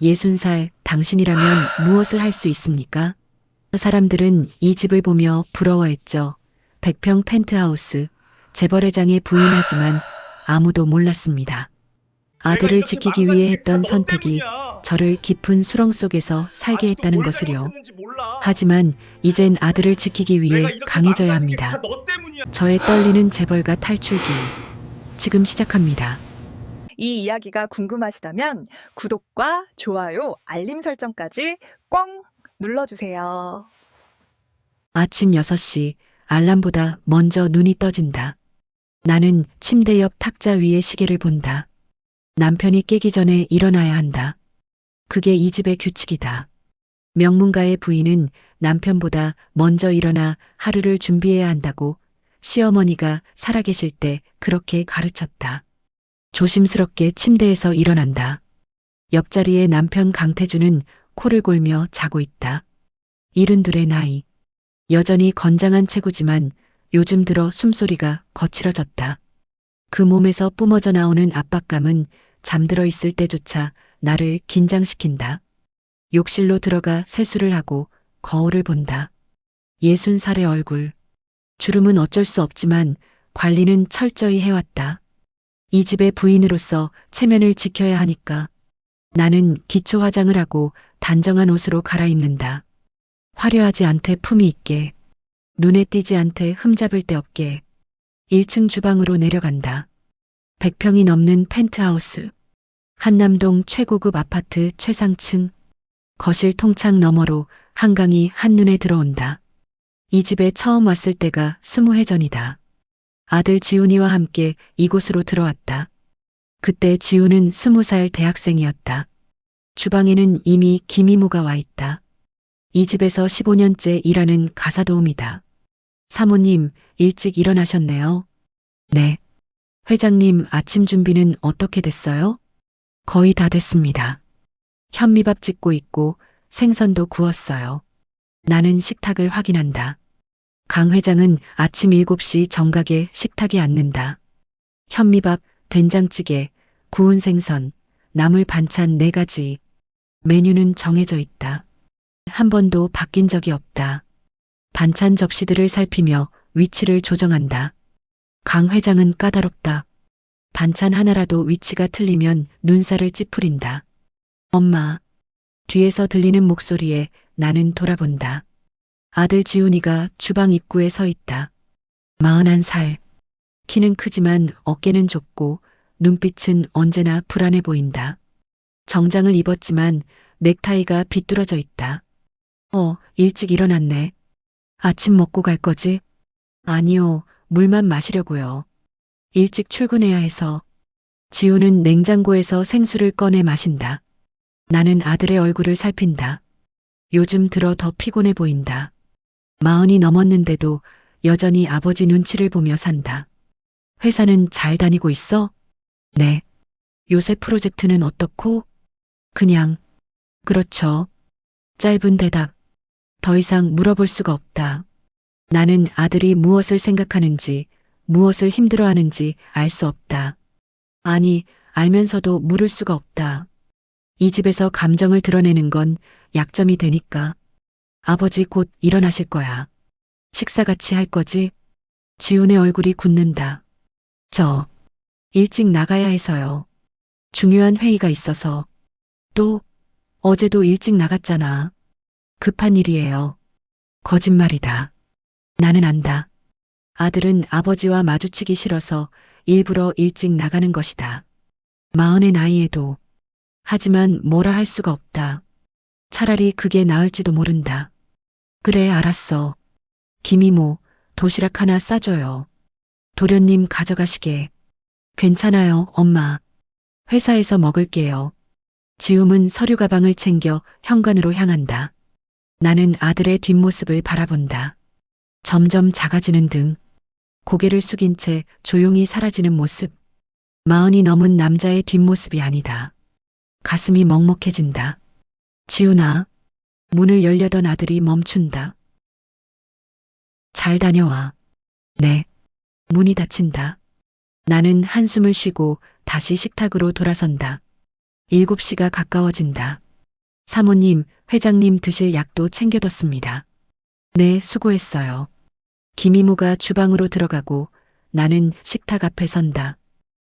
60살 당신이라면 무엇을 할 수 있습니까? 사람들은 이 집을 보며 부러워했죠. 100평 펜트하우스, 재벌회장의 부인하지만 아무도 몰랐습니다. 내가 아들을 이렇게 지키기 위해 망가진 게 다 했던 너 선택이 때문이야. 저를 깊은 수렁 속에서 살게 아직도 했다는 뭘 것을요. 잘못했는지 몰라. 하지만 이젠 아들을 지키기 내가 위해 이렇게 강해져야 망가진 게 합니다. 다 너 때문이야. 저의 떨리는 재벌가 탈출기, 지금 시작합니다. 이 이야기가 궁금하시다면 구독과 좋아요, 알림 설정까지 꽝 눌러주세요. 아침 6시, 알람보다 먼저 눈이 떠진다. 나는 침대 옆 탁자 위에 시계를 본다. 남편이 깨기 전에 일어나야 한다. 그게 이 집의 규칙이다. 명문가의 부인은 남편보다 먼저 일어나 하루를 준비해야 한다고 시어머니가 살아계실 때 그렇게 가르쳤다. 조심스럽게 침대에서 일어난다. 옆자리에 남편 강태주는 코를 골며 자고 있다. 72의 나이. 여전히 건장한 체구지만 요즘 들어 숨소리가 거칠어졌다. 그 몸에서 뿜어져 나오는 압박감은 잠들어 있을 때조차 나를 긴장시킨다. 욕실로 들어가 세수를 하고 거울을 본다. 60살의 얼굴. 주름은 어쩔 수 없지만 관리는 철저히 해왔다. 이 집의 부인으로서 체면을 지켜야 하니까 나는 기초 화장을 하고 단정한 옷으로 갈아입는다. 화려하지 않되 품위 있게, 눈에 띄지 않되 흠잡을 데 없게 1층 주방으로 내려간다. 100평이 넘는 펜트하우스, 한남동 최고급 아파트 최상층, 거실 통창 너머로 한강이 한눈에 들어온다. 이 집에 처음 왔을 때가 20해 전이다. 아들 지훈이와 함께 이곳으로 들어왔다. 그때 지훈은 20살 대학생이었다. 주방에는 이미 김이모가 와 있다. 이 집에서 15년째 일하는 가사도우미다. 사모님, 일찍 일어나셨네요. 네. 회장님, 아침 준비는 어떻게 됐어요? 거의 다 됐습니다. 현미밥 짓고 있고 생선도 구웠어요. 나는 식탁을 확인한다. 강 회장은 아침 7시 정각에 식탁에 앉는다. 현미밥, 된장찌개, 구운 생선, 나물 반찬 4가지. 메뉴는 정해져 있다. 한 번도 바뀐 적이 없다. 반찬 접시들을 살피며 위치를 조정한다. 강 회장은 까다롭다. 반찬 하나라도 위치가 틀리면 눈살을 찌푸린다. 엄마. 뒤에서 들리는 목소리에 나는 돌아본다. 아들 지훈이가 주방 입구에 서 있다. 41살. 키는 크지만 어깨는 좁고 눈빛은 언제나 불안해 보인다. 정장을 입었지만 넥타이가 비뚤어져 있다. 일찍 일어났네. 아침 먹고 갈 거지? 아니요, 물만 마시려고요. 일찍 출근해야 해서. 지훈은 냉장고에서 생수를 꺼내 마신다. 나는 아들의 얼굴을 살핀다. 요즘 들어 더 피곤해 보인다. 40이 넘었는데도 여전히 아버지 눈치를 보며 산다. 회사는 잘 다니고 있어? 네. 요새 프로젝트는 어떻고? 그냥. 그렇죠. 짧은 대답. 더 이상 물어볼 수가 없다. 나는 아들이 무엇을 생각하는지, 무엇을 힘들어하는지 알 수 없다. 아니, 알면서도 물을 수가 없다. 이 집에서 감정을 드러내는 건 약점이 되니까. 아버지 곧 일어나실 거야. 식사 같이 할 거지? 지훈의 얼굴이 굳는다. 일찍 나가야 해서요. 중요한 회의가 있어서. 또, 어제도 일찍 나갔잖아. 급한 일이에요. 거짓말이다. 나는 안다. 아들은 아버지와 마주치기 싫어서 일부러 일찍 나가는 것이다. 40의 나이에도. 하지만 뭐라 할 수가 없다. 차라리 그게 나을지도 모른다. 그래, 알았어. 김이모, 도시락 하나 싸줘요. 도련님 가져가시게. 괜찮아요, 엄마. 회사에서 먹을게요. 지움은 서류 가방을 챙겨 현관으로 향한다. 나는 아들의 뒷모습을 바라본다. 점점 작아지는 등, 고개를 숙인 채 조용히 사라지는 모습. 40이 넘은 남자의 뒷모습이 아니다. 가슴이 먹먹해진다. 지훈아. 문을 열려던 아들이 멈춘다. 잘 다녀와. 네. 문이 닫힌다. 나는 한숨을 쉬고 다시 식탁으로 돌아선다. 7시가 가까워진다. 사모님, 회장님 드실 약도 챙겨뒀습니다. 네, 수고했어요. 김이모가 주방으로 들어가고 나는 식탁 앞에 선다.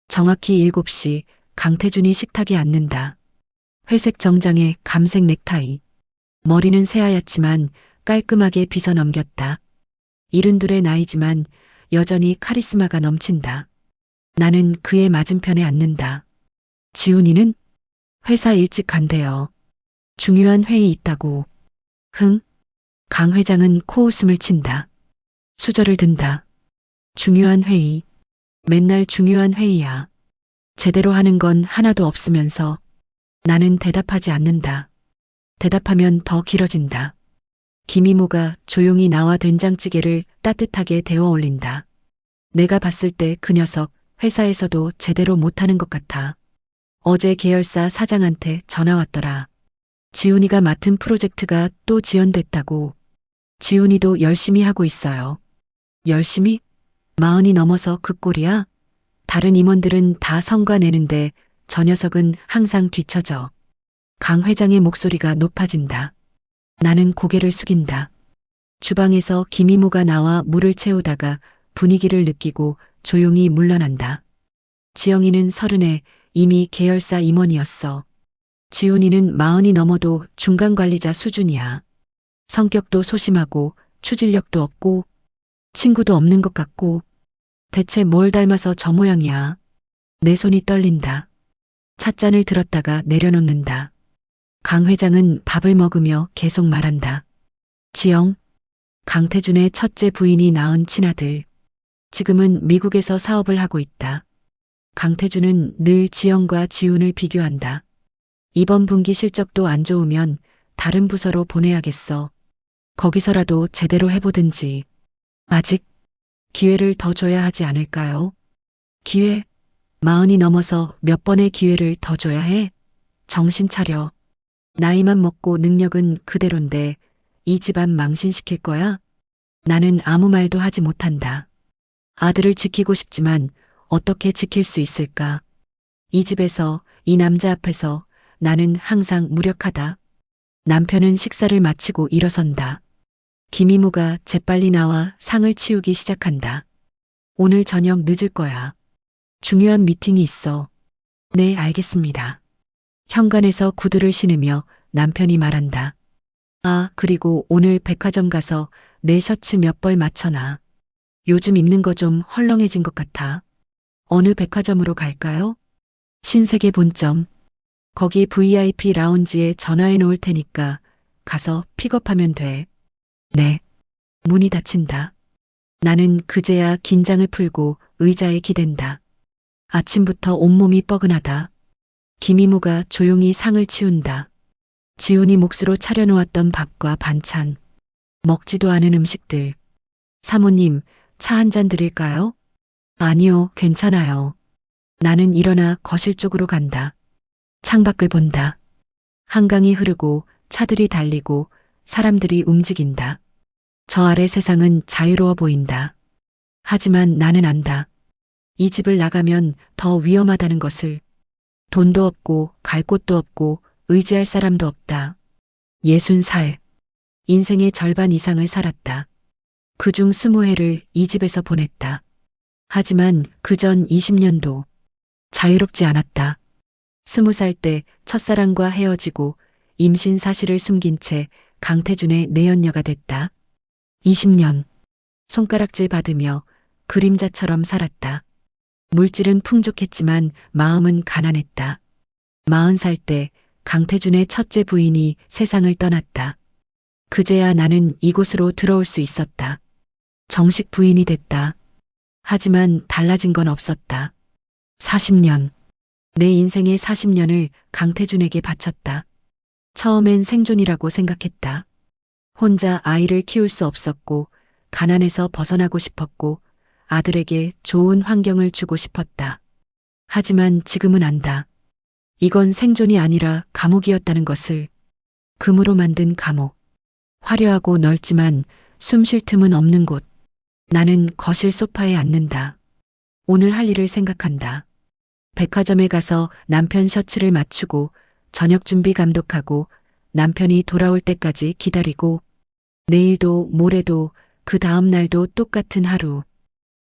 정확히 7시 강태준이 식탁에 앉는다. 회색 정장에 감색 넥타이. 머리는 새하얗지만 깔끔하게 빗어 넘겼다. 72의 나이지만 여전히 카리스마가 넘친다. 나는 그의 맞은편에 앉는다. 지훈이는? 회사 일찍 간대요. 중요한 회의 있다고. 흥? 강 회장은 코웃음을 친다. 수저를 든다. 중요한 회의. 맨날 중요한 회의야. 제대로 하는 건 하나도 없으면서 나는 대답하지 않는다. 대답하면 더 길어진다. 김이모가 조용히 나와 된장찌개를 따뜻하게 데워 올린다. 내가 봤을 때 그 녀석 회사에서도 제대로 못하는 것 같아. 어제 계열사 사장한테 전화 왔더라. 지훈이가 맡은 프로젝트가 또 지연됐다고. 지훈이도 열심히 하고 있어요. 열심히? 40이 넘어서 그 꼴이야? 다른 임원들은 다 성과 내는데 저 녀석은 항상 뒤처져. 강 회장의 목소리가 높아진다. 나는 고개를 숙인다. 주방에서 김이모가 나와 물을 채우다가 분위기를 느끼고 조용히 물러난다. 지영이는 30에 이미 계열사 임원이었어. 지훈이는 40이 넘어도 중간관리자 수준이야. 성격도 소심하고 추진력도 없고 친구도 없는 것 같고 대체 뭘 닮아서 저 모양이야. 내 손이 떨린다. 찻잔을 들었다가 내려놓는다. 강 회장은 밥을 먹으며 계속 말한다. 지영, 강태준의 첫째 부인이 낳은 친아들. 지금은 미국에서 사업을 하고 있다. 강태준은 늘 지영과 지훈을 비교한다. 이번 분기 실적도 안 좋으면 다른 부서로 보내야겠어. 거기서라도 제대로 해보든지. 아직 기회를 더 줘야 하지 않을까요? 기회? 40이 넘어서 몇 번의 기회를 더 줘야 해? 정신 차려. 나이만 먹고 능력은 그대로인데 이 집안 망신시킬 거야? 나는 아무 말도 하지 못한다. 아들을 지키고 싶지만 어떻게 지킬 수 있을까? 이 집에서 이 남자 앞에서 나는 항상 무력하다. 남편은 식사를 마치고 일어선다. 김이모가 재빨리 나와 상을 치우기 시작한다. 오늘 저녁 늦을 거야. 중요한 미팅이 있어. 네, 알겠습니다. 현관에서 구두를 신으며 남편이 말한다. 아, 그리고 오늘 백화점 가서 내 셔츠 몇 벌 맞춰놔. 요즘 입는 거 좀 헐렁해진 것 같아. 어느 백화점으로 갈까요? 신세계 본점. 거기 VIP 라운지에 전화해 놓을 테니까 가서 픽업하면 돼. 네. 문이 닫힌다. 나는 그제야 긴장을 풀고 의자에 기댄다. 아침부터 온몸이 뻐근하다. 김이모가 조용히 상을 치운다. 지훈이 몫으로 차려놓았던 밥과 반찬. 먹지도 않은 음식들. 사모님, 차 한 잔 드릴까요? 아니요, 괜찮아요. 나는 일어나 거실 쪽으로 간다. 창밖을 본다. 한강이 흐르고 차들이 달리고 사람들이 움직인다. 저 아래 세상은 자유로워 보인다. 하지만 나는 안다. 이 집을 나가면 더 위험하다는 것을. 돈도 없고 갈 곳도 없고 의지할 사람도 없다. 60살. 인생의 절반 이상을 살았다. 그중 20회를 이 집에서 보냈다. 하지만 그전 20년도 자유롭지 않았다. 20살 때 첫사랑과 헤어지고 임신 사실을 숨긴 채 강태준의 내연녀가 됐다. 20년 손가락질 받으며 그림자처럼 살았다. 물질은 풍족했지만 마음은 가난했다. 40살 때 강태준의 첫째 부인이 세상을 떠났다. 그제야 나는 이곳으로 들어올 수 있었다. 정식 부인이 됐다. 하지만 달라진 건 없었다. 40년. 내 인생의 40년을 강태준에게 바쳤다. 처음엔 생존이라고 생각했다. 혼자 아이를 키울 수 없었고 가난에서 벗어나고 싶었고 아들에게 좋은 환경을 주고 싶었다. 하지만 지금은 안다. 이건 생존이 아니라 감옥이었다는 것을. 금으로 만든 감옥. 화려하고 넓지만 숨 쉴 틈은 없는 곳. 나는 거실 소파에 앉는다. 오늘 할 일을 생각한다. 백화점에 가서 남편 셔츠를 맞추고 저녁 준비 감독하고 남편이 돌아올 때까지 기다리고 내일도 모레도 그 다음 날도 똑같은 하루.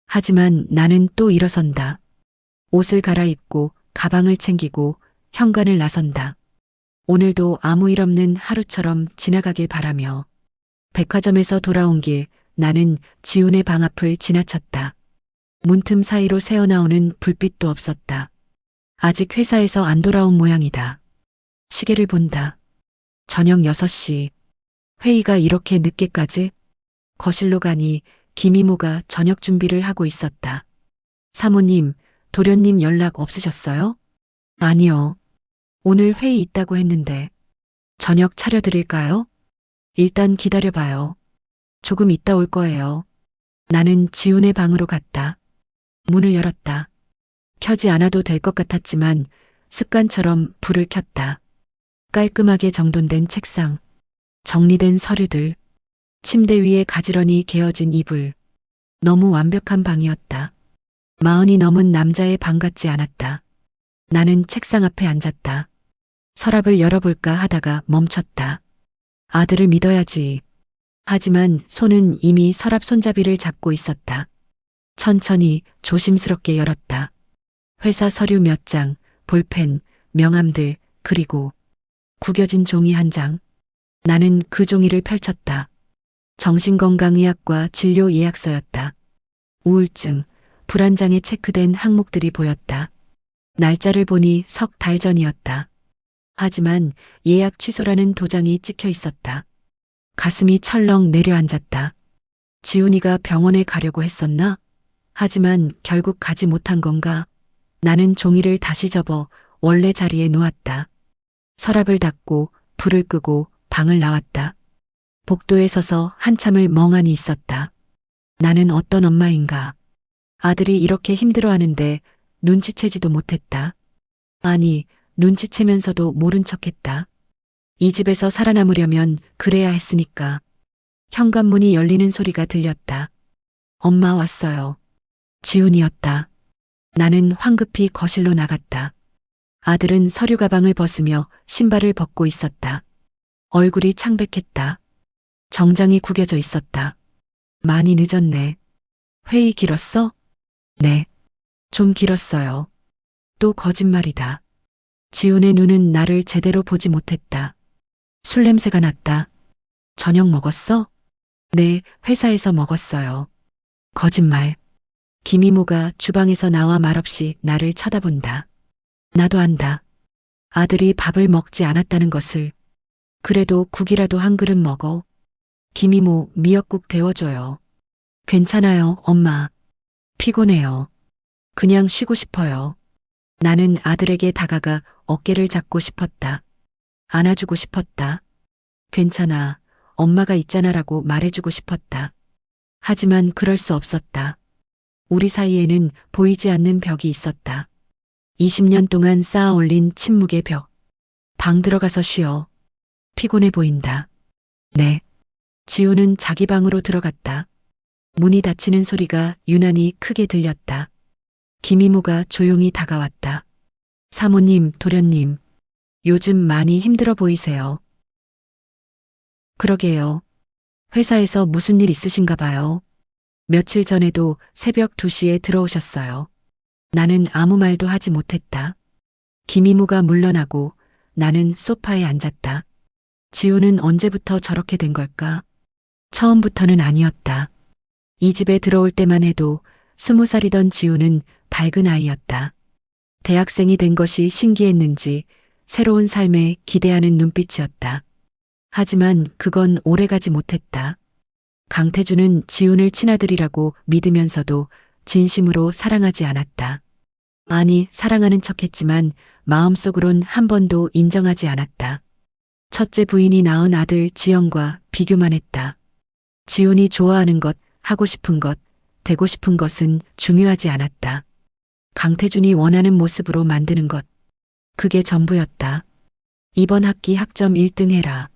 하지만 나는 또 일어선다. 옷을 갈아입고 가방을 챙기고 현관을 나선다. 오늘도 아무 일 없는 하루처럼 지나가길 바라며 백화점에서 돌아온 길 나는 지훈의 방 앞을 지나쳤다. 문틈 사이로 새어나오는 불빛도 없었다. 아직 회사에서 안 돌아온 모양이다. 시계를 본다. 저녁 6시. 회의가 이렇게 늦게까지? 거실로 가니 김이모가 저녁 준비를 하고 있었다. 사모님, 도련님 연락 없으셨어요? 아니요. 오늘 회의 있다고 했는데. 저녁 차려드릴까요? 일단 기다려봐요. 조금 있다 올 거예요. 나는 지훈의 방으로 갔다. 문을 열었다. 켜지 않아도 될 것 같았지만 습관처럼 불을 켰다. 깔끔하게 정돈된 책상, 정리된 서류들, 침대 위에 가지런히 개어진 이불. 너무 완벽한 방이었다. 40이 넘은 남자의 방 같지 않았다. 나는 책상 앞에 앉았다. 서랍을 열어볼까 하다가 멈췄다. 아들을 믿어야지. 하지만 손은 이미 서랍 손잡이를 잡고 있었다. 천천히 조심스럽게 열었다. 회사 서류 몇 장, 볼펜, 명함들, 그리고 구겨진 종이 한 장. 나는 그 종이를 펼쳤다. 정신건강의학과 진료 예약서였다. 우울증, 불안장애 체크된 항목들이 보였다. 날짜를 보니 석 달 전이었다. 하지만 예약 취소라는 도장이 찍혀 있었다. 가슴이 철렁 내려앉았다. 지훈이가 병원에 가려고 했었나? 하지만 결국 가지 못한 건가? 나는 종이를 다시 접어 원래 자리에 놓았다. 서랍을 닫고 불을 끄고 방을 나왔다. 복도에 서서 한참을 멍하니 있었다. 나는 어떤 엄마인가? 아들이 이렇게 힘들어하는데 눈치채지도 못했다. 아니, 눈치채면서도 모른 척했다. 이 집에서 살아남으려면 그래야 했으니까. 현관문이 열리는 소리가 들렸다. 엄마 왔어요. 지훈이었다. 나는 황급히 거실로 나갔다. 아들은 서류 가방을 벗으며 신발을 벗고 있었다. 얼굴이 창백했다. 정장이 구겨져 있었다. 많이 늦었네. 회의 길었어? 네. 좀 길었어요. 또 거짓말이다. 지훈의 눈은 나를 제대로 보지 못했다. 술 냄새가 났다. 저녁 먹었어? 네, 회사에서 먹었어요. 거짓말. 김이모가 주방에서 나와 말없이 나를 쳐다본다. 나도 안다. 아들이 밥을 먹지 않았다는 것을. 그래도 국이라도 한 그릇 먹어. 김이모 미역국 데워줘요. 괜찮아요, 엄마. 피곤해요. 그냥 쉬고 싶어요. 나는 아들에게 다가가 어깨를 잡고 싶었다. 안아주고 싶었다. 괜찮아. 엄마가 있잖아라고 말해주고 싶었다. 하지만 그럴 수 없었다. 우리 사이에는 보이지 않는 벽이 있었다. 20년 동안 쌓아 올린 침묵의 벽. 방 들어가서 쉬어. 피곤해 보인다. 네. 지훈은 자기 방으로 들어갔다. 문이 닫히는 소리가 유난히 크게 들렸다. 김이모가 조용히 다가왔다. 사모님, 도련님. 요즘 많이 힘들어 보이세요. 그러게요. 회사에서 무슨 일 있으신가 봐요. 며칠 전에도 새벽 2시에 들어오셨어요. 나는 아무 말도 하지 못했다. 김이모가 물러나고 나는 소파에 앉았다. 지훈은 언제부터 저렇게 된 걸까? 처음부터는 아니었다. 이 집에 들어올 때만 해도 20살이던 지훈은 밝은 아이였다. 대학생이 된 것이 신기했는지 새로운 삶에 기대하는 눈빛이었다. 하지만 그건 오래가지 못했다. 강태주는 지훈을 친아들이라고 믿으면서도 진심으로 사랑하지 않았다. 아니, 사랑하는 척했지만 마음속으론 한 번도 인정하지 않았다. 첫째 부인이 낳은 아들 지영과 비교만 했다. 지훈이 좋아하는 것, 하고 싶은 것, 되고 싶은 것은 중요하지 않았다. 강태준이 원하는 모습으로 만드는 것. 그게 전부였다. 이번 학기 학점 1등 해라.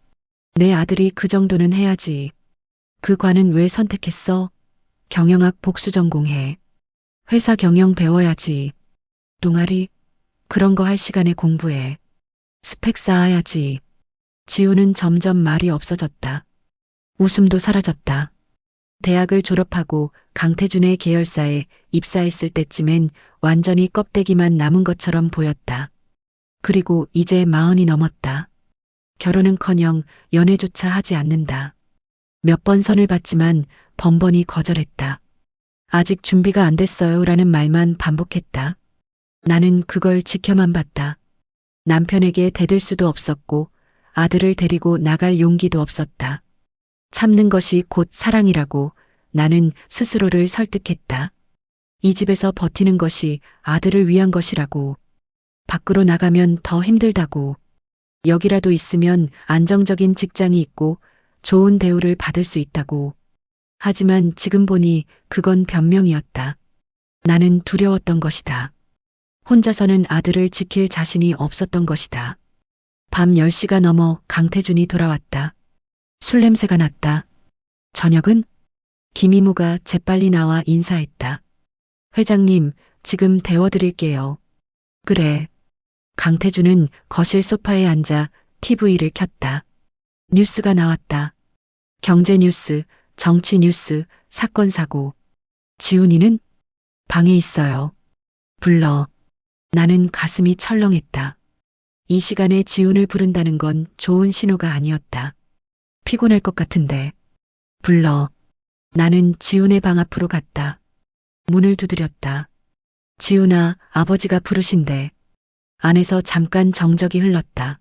내 아들이 그 정도는 해야지. 그 과는 왜 선택했어? 경영학 복수 전공해. 회사 경영 배워야지. 동아리? 그런 거 할 시간에 공부해. 스펙 쌓아야지. 지우는 점점 말이 없어졌다. 웃음도 사라졌다. 대학을 졸업하고 강태준의 계열사에 입사했을 때쯤엔 완전히 껍데기만 남은 것처럼 보였다. 그리고 이제 40이 넘었다. 결혼은커녕 연애조차 하지 않는다. 몇 번 선을 봤지만 번번이 거절했다. 아직 준비가 안 됐어요 라는 말만 반복했다. 나는 그걸 지켜만 봤다. 남편에게 대들 수도 없었고 아들을 데리고 나갈 용기도 없었다. 참는 것이 곧 사랑이라고 나는 스스로를 설득했다. 이 집에서 버티는 것이 아들을 위한 것이라고. 밖으로 나가면 더 힘들다고. 여기라도 있으면 안정적인 직장이 있고 좋은 대우를 받을 수 있다고. 하지만 지금 보니 그건 변명이었다. 나는 두려웠던 것이다. 혼자서는 아들을 지킬 자신이 없었던 것이다. 밤 10시가 넘어 강태준이 돌아왔다. 술 냄새가 났다. 저녁은? 김이모가 재빨리 나와 인사했다. 회장님, 지금 데워드릴게요. 그래. 강태준은 거실 소파에 앉아 TV를 켰다. 뉴스가 나왔다. 경제 뉴스, 정치 뉴스, 사건 사고. 지훈이는? 방에 있어요. 불러. 나는 가슴이 철렁했다. 이 시간에 지훈을 부른다는 건 좋은 신호가 아니었다. 피곤할 것 같은데. 불러. 나는 지훈의 방 앞으로 갔다. 문을 두드렸다. 지훈아, 아버지가 부르신대. 안에서 잠깐 정적이 흘렀다.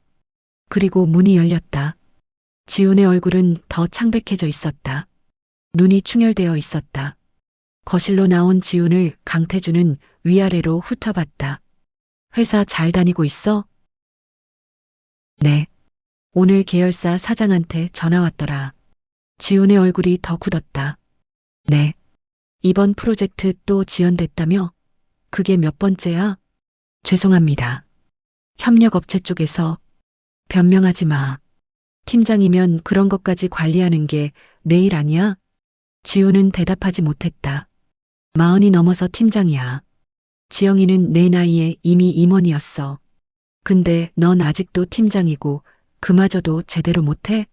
그리고 문이 열렸다. 지훈의 얼굴은 더 창백해져 있었다. 눈이 충혈되어 있었다. 거실로 나온 지훈을 강태준은 위아래로 훑어봤다. 회사 잘 다니고 있어? 네. 오늘 계열사 사장한테 전화 왔더라. 지훈의 얼굴이 더 굳었다. 네. 이번 프로젝트 또 지연됐다며? 그게 몇 번째야? 죄송합니다. 협력업체 쪽에서. 변명하지 마. 팀장이면 그런 것까지 관리하는 게 내 일 아니야? 지훈은 대답하지 못했다. 40이 넘어서 팀장이야. 지영이는 내 나이에 이미 임원이었어. 근데 넌 아직도 팀장이고 그마저도 제대로 못해?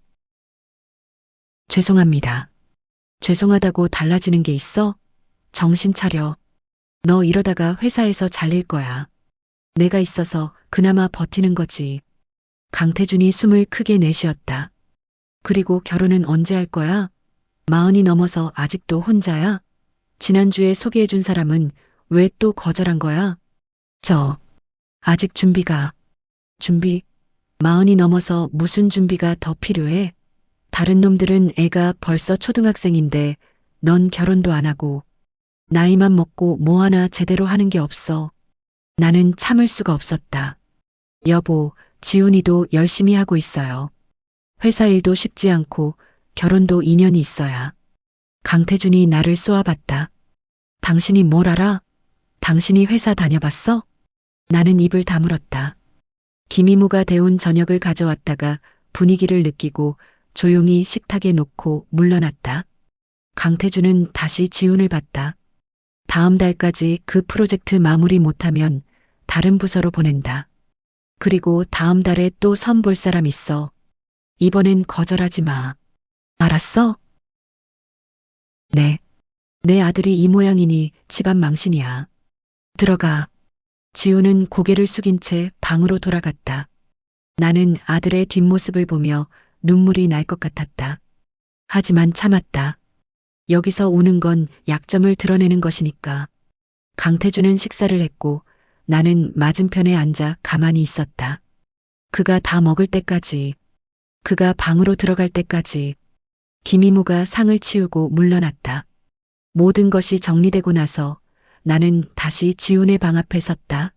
죄송합니다. 죄송하다고 달라지는 게 있어? 정신 차려. 너 이러다가 회사에서 잘릴 거야. 내가 있어서 그나마 버티는 거지. 강태준이 숨을 크게 내쉬었다. 그리고 결혼은 언제 할 거야? 40이 넘어서 아직도 혼자야? 지난주에 소개해준 사람은 왜 또 거절한 거야? 아직 준비? 40이 넘어서 무슨 준비가 더 필요해? 다른 놈들은 애가 벌써 초등학생인데 넌 결혼도 안 하고 나이만 먹고 뭐 하나 제대로 하는 게 없어. 나는 참을 수가 없었다. 여보, 지훈이도 열심히 하고 있어요. 회사 일도 쉽지 않고 결혼도 인연이 있어야. 강태준이 나를 쏘아봤다. 당신이 뭘 알아? 당신이 회사 다녀봤어? 나는 입을 다물었다. 김이모가 데운 저녁을 가져왔다가 분위기를 느끼고 조용히 식탁에 놓고 물러났다. 강태준은 다시 지훈을 봤다. 다음 달까지 그 프로젝트 마무리 못하면 다른 부서로 보낸다. 그리고 다음 달에 또 선볼 사람 있어. 이번엔 거절하지 마. 알았어? 네. 내 아들이 이 모양이니 집안 망신이야. 들어가. 지훈은 고개를 숙인 채 방으로 돌아갔다. 나는 아들의 뒷모습을 보며 눈물이 날 것 같았다. 하지만 참았다. 여기서 우는 건 약점을 드러내는 것이니까. 강태준은 식사를 했고 나는 맞은편에 앉아 가만히 있었다. 그가 다 먹을 때까지, 그가 방으로 들어갈 때까지. 김이모가 상을 치우고 물러났다. 모든 것이 정리되고 나서 나는 다시 지훈의 방 앞에 섰다.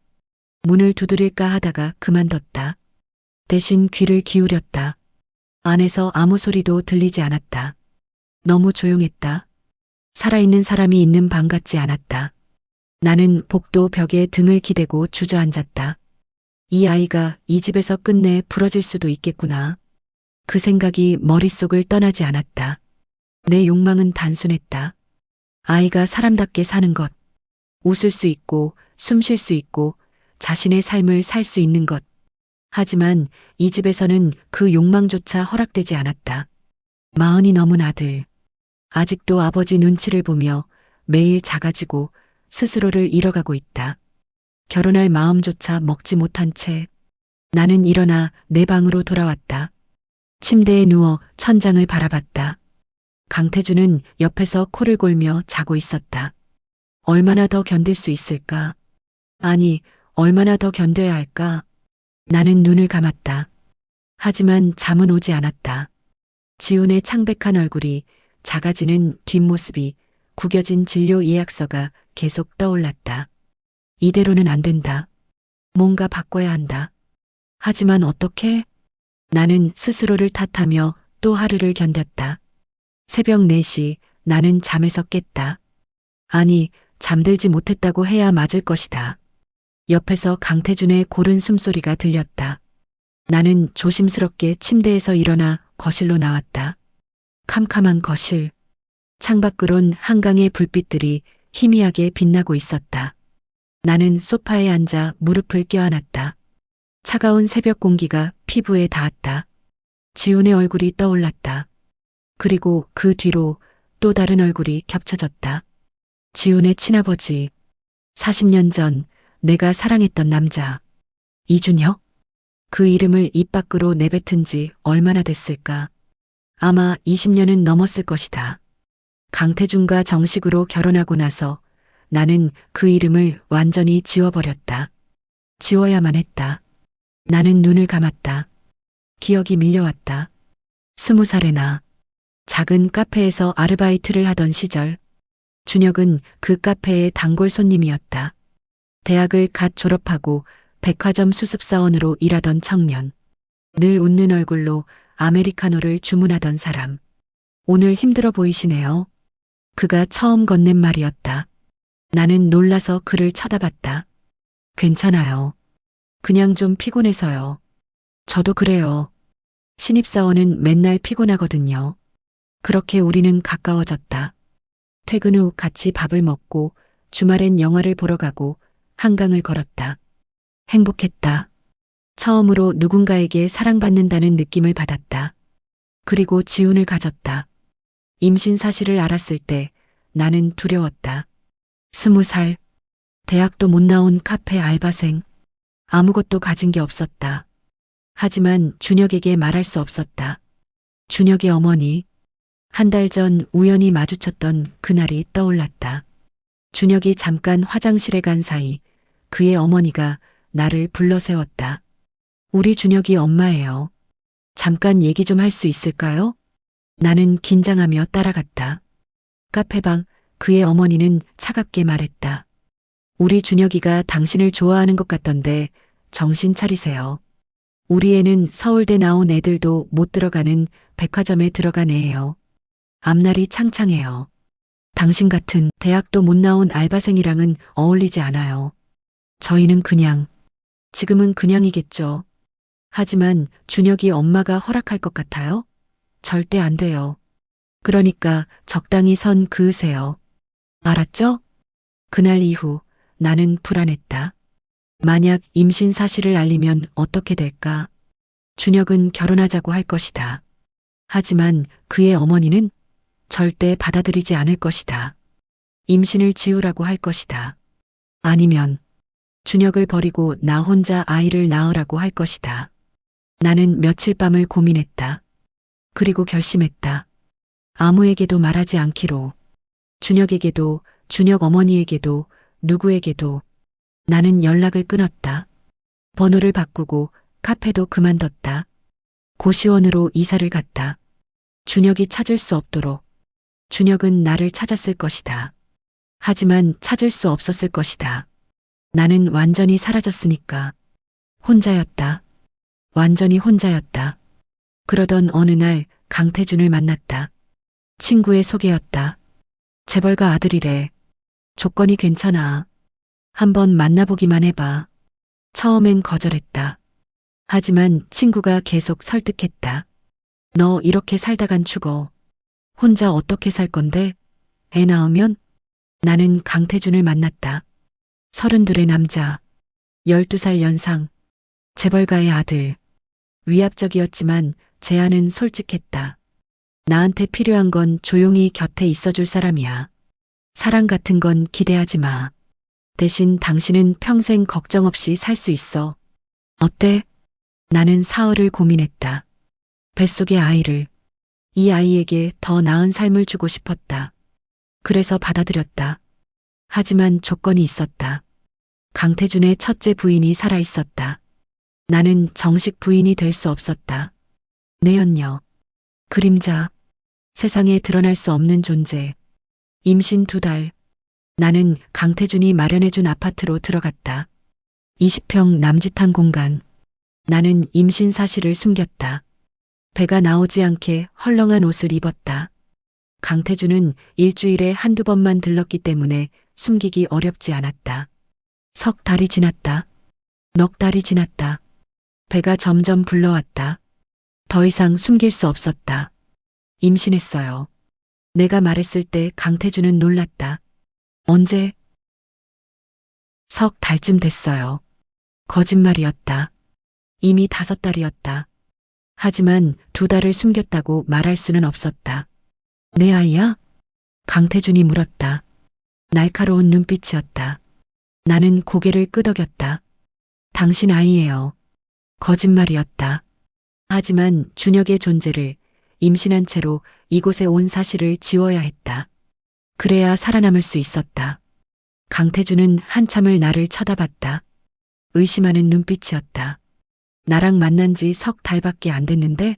문을 두드릴까 하다가 그만뒀다. 대신 귀를 기울였다. 안에서 아무 소리도 들리지 않았다. 너무 조용했다. 살아있는 사람이 있는 방 같지 않았다. 나는 복도 벽에 등을 기대고 주저앉았다. 이 아이가 이 집에서 끝내 부러질 수도 있겠구나. 그 생각이 머릿속을 떠나지 않았다. 내 욕망은 단순했다. 아이가 사람답게 사는 것. 웃을 수 있고, 숨 쉴 수 있고, 자신의 삶을 살 수 있는 것. 하지만 이 집에서는 그 욕망조차 허락되지 않았다. 40이 넘은 아들. 아직도 아버지 눈치를 보며 매일 작아지고 스스로를 잃어가고 있다. 결혼할 마음조차 먹지 못한 채 나는 일어나 내 방으로 돌아왔다. 침대에 누워 천장을 바라봤다. 강태주는 옆에서 코를 골며 자고 있었다. 얼마나 더 견딜 수 있을까? 아니, 얼마나 더 견뎌야 할까? 나는 눈을 감았다. 하지만 잠은 오지 않았다. 지훈의 창백한 얼굴이, 작아지는 뒷모습이, 구겨진 진료 예약서가 계속 떠올랐다. 이대로는 안 된다. 뭔가 바꿔야 한다. 하지만 어떻게? 나는 스스로를 탓하며 또 하루를 견뎠다. 새벽 4시 나는 잠에서 깼다. 아니, 잠들지 못했다고 해야 맞을 것이다. 옆에서 강태준의 고른 숨소리가 들렸다. 나는 조심스럽게 침대에서 일어나 거실로 나왔다. 캄캄한 거실. 창밖으론 한강의 불빛들이 희미하게 빛나고 있었다. 나는 소파에 앉아 무릎을 껴안았다. 차가운 새벽 공기가 피부에 닿았다. 지훈의 얼굴이 떠올랐다. 그리고 그 뒤로 또 다른 얼굴이 겹쳐졌다. 지훈의 친아버지. 40년 전 내가 사랑했던 남자. 이준혁? 그 이름을 입 밖으로 내뱉은 지 얼마나 됐을까? 아마 20년은 넘었을 것이다. 강태준과 정식으로 결혼하고 나서 나는 그 이름을 완전히 지워버렸다. 지워야만 했다. 나는 눈을 감았다. 기억이 밀려왔다. 20살의 나. 작은 카페에서 아르바이트를 하던 시절. 준혁은 그 카페의 단골 손님이었다. 대학을 갓 졸업하고 백화점 수습사원으로 일하던 청년. 늘 웃는 얼굴로 아메리카노를 주문하던 사람. 오늘 힘들어 보이시네요. 그가 처음 건넨 말이었다. 나는 놀라서 그를 쳐다봤다. 괜찮아요. 그냥 좀 피곤해서요. 저도 그래요. 신입사원은 맨날 피곤하거든요. 그렇게 우리는 가까워졌다. 퇴근 후 같이 밥을 먹고 주말엔 영화를 보러 가고 한강을 걸었다. 행복했다. 처음으로 누군가에게 사랑받는다는 느낌을 받았다. 그리고 지훈을 가졌다. 임신 사실을 알았을 때 나는 두려웠다. 20살. 대학도 못 나온 카페 알바생. 아무것도 가진 게 없었다. 하지만 준혁에게 말할 수 없었다. 준혁의 어머니. 한 달 전 우연히 마주쳤던 그날이 떠올랐다. 준혁이 잠깐 화장실에 간 사이 그의 어머니가 나를 불러 세웠다. 우리 준혁이 엄마예요. 잠깐 얘기 좀 할 수 있을까요? 나는 긴장하며 따라갔다. 카페방. 그의 어머니는 차갑게 말했다. 우리 준혁이가 당신을 좋아하는 것 같던데 정신 차리세요. 우리 애는 서울대 나온 애들도 못 들어가는 백화점에 들어간 애예요. 앞날이 창창해요. 당신 같은 대학도 못 나온 알바생이랑은 어울리지 않아요. 저희는 그냥, 지금은 그냥이겠죠. 하지만 준혁이 엄마가 허락할 것 같아요? 절대 안 돼요. 그러니까 적당히 선 그으세요. 알았죠? 그날 이후 나는 불안했다. 만약 임신 사실을 알리면 어떻게 될까? 준혁은 결혼하자고 할 것이다. 하지만 그의 어머니는 절대 받아들이지 않을 것이다. 임신을 지우라고 할 것이다. 아니면 준혁을 버리고 나 혼자 아이를 낳으라고 할 것이다. 나는 며칠 밤을 고민했다. 그리고 결심했다. 아무에게도 말하지 않기로. 준혁에게도, 준혁 어머니에게도, 누구에게도. 나는 연락을 끊었다. 번호를 바꾸고 카페도 그만뒀다. 고시원으로 이사를 갔다. 준혁이 찾을 수 없도록. 준혁은 나를 찾았을 것이다. 하지만 찾을 수 없었을 것이다. 나는 완전히 사라졌으니까. 혼자였다. 완전히 혼자였다. 그러던 어느 날 강태준을 만났다. 친구의 소개였다. 재벌가 아들이래. 조건이 괜찮아. 한번 만나보기만 해봐. 처음엔 거절했다. 하지만 친구가 계속 설득했다. 너 이렇게 살다간 죽어. 혼자 어떻게 살 건데? 애 낳으면? 나는 강태준을 만났다. 32의 남자. 12살 연상. 재벌가의 아들. 위압적이었지만 제안은 솔직했다. 나한테 필요한 건 조용히 곁에 있어줄 사람이야. 사랑 같은 건 기대하지 마. 대신 당신은 평생 걱정 없이 살 수 있어. 어때? 나는 사흘을 고민했다. 뱃속의 아이를, 이 아이에게 더 나은 삶을 주고 싶었다. 그래서 받아들였다. 하지만 조건이 있었다. 강태준의 첫째 부인이 살아 있었다. 나는 정식 부인이 될 수 없었다. 내연녀, 그림자, 세상에 드러날 수 없는 존재. 임신 2달. 나는 강태준이 마련해준 아파트로 들어갔다. 20평 남짓한 공간. 나는 임신 사실을 숨겼다. 배가 나오지 않게 헐렁한 옷을 입었다. 강태준은 일주일에 한두 번만 들렀기 때문에 숨기기 어렵지 않았다. 석 달이 지났다. 넉 달이 지났다. 배가 점점 불러왔다. 더 이상 숨길 수 없었다. 임신했어요. 내가 말했을 때 강태준은 놀랐다. 언제? 석 달쯤 됐어요. 거짓말이었다. 이미 5달이었다. 하지만 2달을 숨겼다고 말할 수는 없었다. 내 아이야? 강태준이 물었다. 날카로운 눈빛이었다. 나는 고개를 끄덕였다. 당신 아이예요. 거짓말이었다. 하지만 준혁의 존재를, 임신한 채로 이곳에 온 사실을 지워야 했다. 그래야 살아남을 수 있었다. 강태준은 한참을 나를 쳐다봤다. 의심하는 눈빛이었다. 나랑 만난 지 석 달밖에 안 됐는데?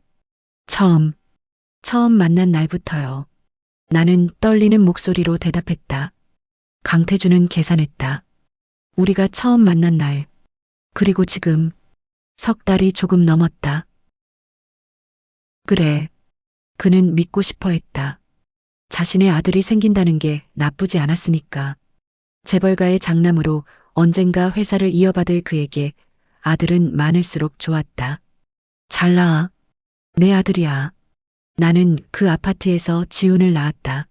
처음 만난 날부터요. 나는 떨리는 목소리로 대답했다. 강태준은 계산했다. 우리가 처음 만난 날, 그리고 지금, 석 달이 조금 넘었다. 그래. 그는 믿고 싶어 했다. 자신의 아들이 생긴다는 게 나쁘지 않았으니까. 재벌가의 장남으로 언젠가 회사를 이어받을 그에게 아들은 많을수록 좋았다. 잘 나아. 내 아들이야. 나는 그 아파트에서 지훈을 낳았다.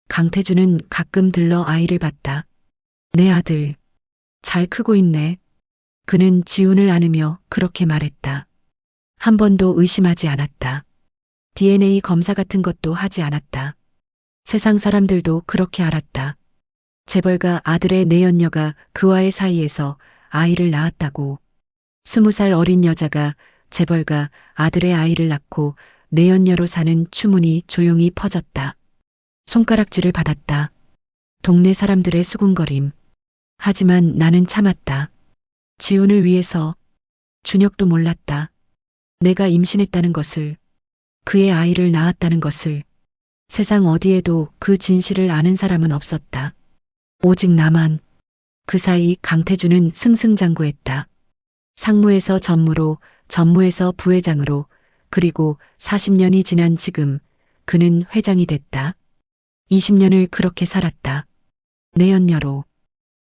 강태준은 가끔 들러 아이를 봤다. 내 아들. 잘 크고 있네. 그는 지훈을 안으며 그렇게 말했다. 한 번도 의심하지 않았다. DNA 검사 같은 것도 하지 않았다. 세상 사람들도 그렇게 알았다. 재벌가 아들의 내연녀가 그와의 사이에서 아이를 낳았다고. 20살 어린 여자가 재벌가 아들의 아이를 낳고 내연녀로 사는 추문이 조용히 퍼졌다. 손가락질을 받았다. 동네 사람들의 수군거림. 하지만 나는 참았다. 지훈을 위해서. 준혁도 몰랐다. 내가 임신했다는 것을, 그의 아이를 낳았다는 것을. 세상 어디에도 그 진실을 아는 사람은 없었다. 오직 나만. 그 사이 강태준은 승승장구했다. 상무에서 전무로, 전무에서 부회장으로, 그리고 40년이 지난 지금 그는 회장이 됐다. 20년을 그렇게 살았다. 내연녀로.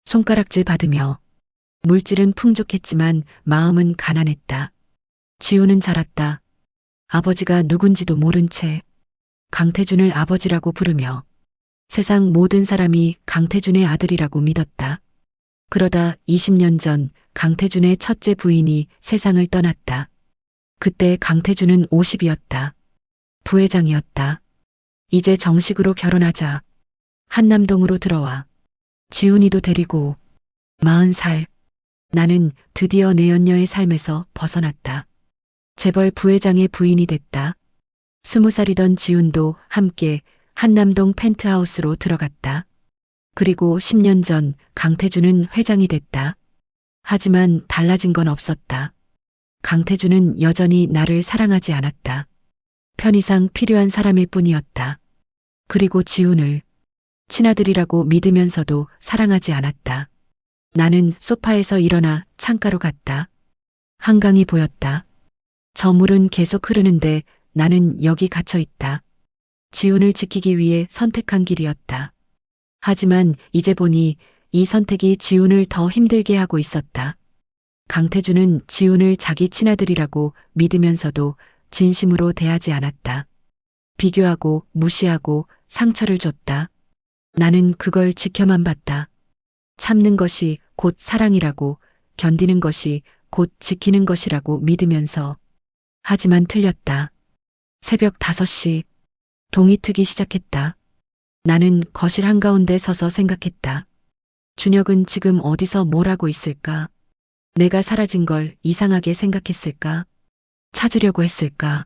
손가락질 받으며. 물질은 풍족했지만 마음은 가난했다. 지훈은 자랐다. 아버지가 누군지도 모른 채 강태준을 아버지라고 부르며 세상 모든 사람이 강태준의 아들이라고 믿었다. 그러다 20년 전 강태준의 첫째 부인이 세상을 떠났다. 그때 강태준은 50이었다. 부회장이었다. 이제 정식으로 결혼하자. 한남동으로 들어와. 지훈이도 데리고. 40살. 나는 드디어 내연녀의 삶에서 벗어났다. 재벌 부회장의 부인이 됐다. 20살이던 지훈도 함께 한남동 펜트하우스로 들어갔다. 그리고 10년 전 강태준은 회장이 됐다. 하지만 달라진 건 없었다. 강태준은 여전히 나를 사랑하지 않았다. 편의상 필요한 사람일 뿐이었다. 그리고 지훈을 친아들이라고 믿으면서도 사랑하지 않았다. 나는 소파에서 일어나 창가로 갔다. 한강이 보였다. 저 물은 계속 흐르는데 나는 여기 갇혀 있다. 지훈을 지키기 위해 선택한 길이었다. 하지만 이제 보니 이 선택이 지훈을 더 힘들게 하고 있었다. 강태준은 지훈을 자기 친아들이라고 믿으면서도 진심으로 대하지 않았다. 비교하고 무시하고 상처를 줬다. 나는 그걸 지켜만 봤다. 참는 것이 곧 사랑이라고, 견디는 것이 곧 지키는 것이라고 믿으면서. 하지만 틀렸다. 새벽 5시, 동이 트기 시작했다. 나는 거실 한가운데 서서 생각했다. 준혁은 지금 어디서 뭘 하고 있을까? 내가 사라진 걸 이상하게 생각했을까? 찾으려고 했을까?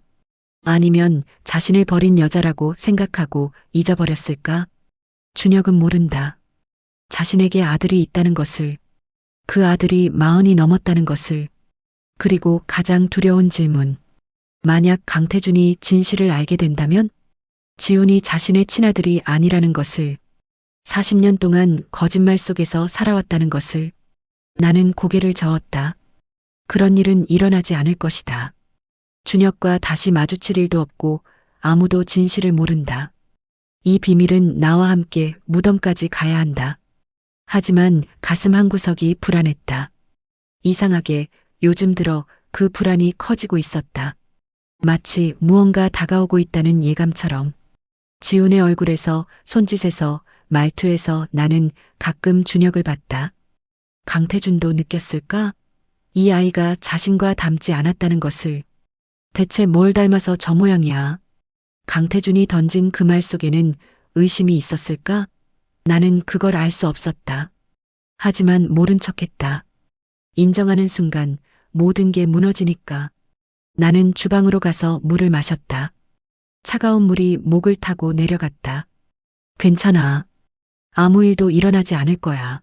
아니면 자신을 버린 여자라고 생각하고 잊어버렸을까? 준혁은 모른다. 자신에게 아들이 있다는 것을, 그 아들이 40이 넘었다는 것을, 그리고 가장 두려운 질문. 만약 강태준이 진실을 알게 된다면? 지훈이 자신의 친아들이 아니라는 것을, 40년 동안 거짓말 속에서 살아왔다는 것을. 나는 고개를 저었다. 그런 일은 일어나지 않을 것이다. 준혁과 다시 마주칠 일도 없고 아무도 진실을 모른다. 이 비밀은 나와 함께 무덤까지 가야 한다. 하지만 가슴 한구석이 불안했다. 이상하게 요즘 들어 그 불안이 커지고 있었다. 마치 무언가 다가오고 있다는 예감처럼. 지훈의 얼굴에서, 손짓에서, 말투에서 나는 가끔 준혁을 봤다. 강태준도 느꼈을까? 이 아이가 자신과 닮지 않았다는 것을. 대체 뭘 닮아서 저 모양이야? 강태준이 던진 그 말 속에는 의심이 있었을까? 나는 그걸 알 수 없었다. 하지만 모른 척했다. 인정하는 순간 모든 게 무너지니까. 나는 주방으로 가서 물을 마셨다. 차가운 물이 목을 타고 내려갔다. 괜찮아. 아무 일도 일어나지 않을 거야.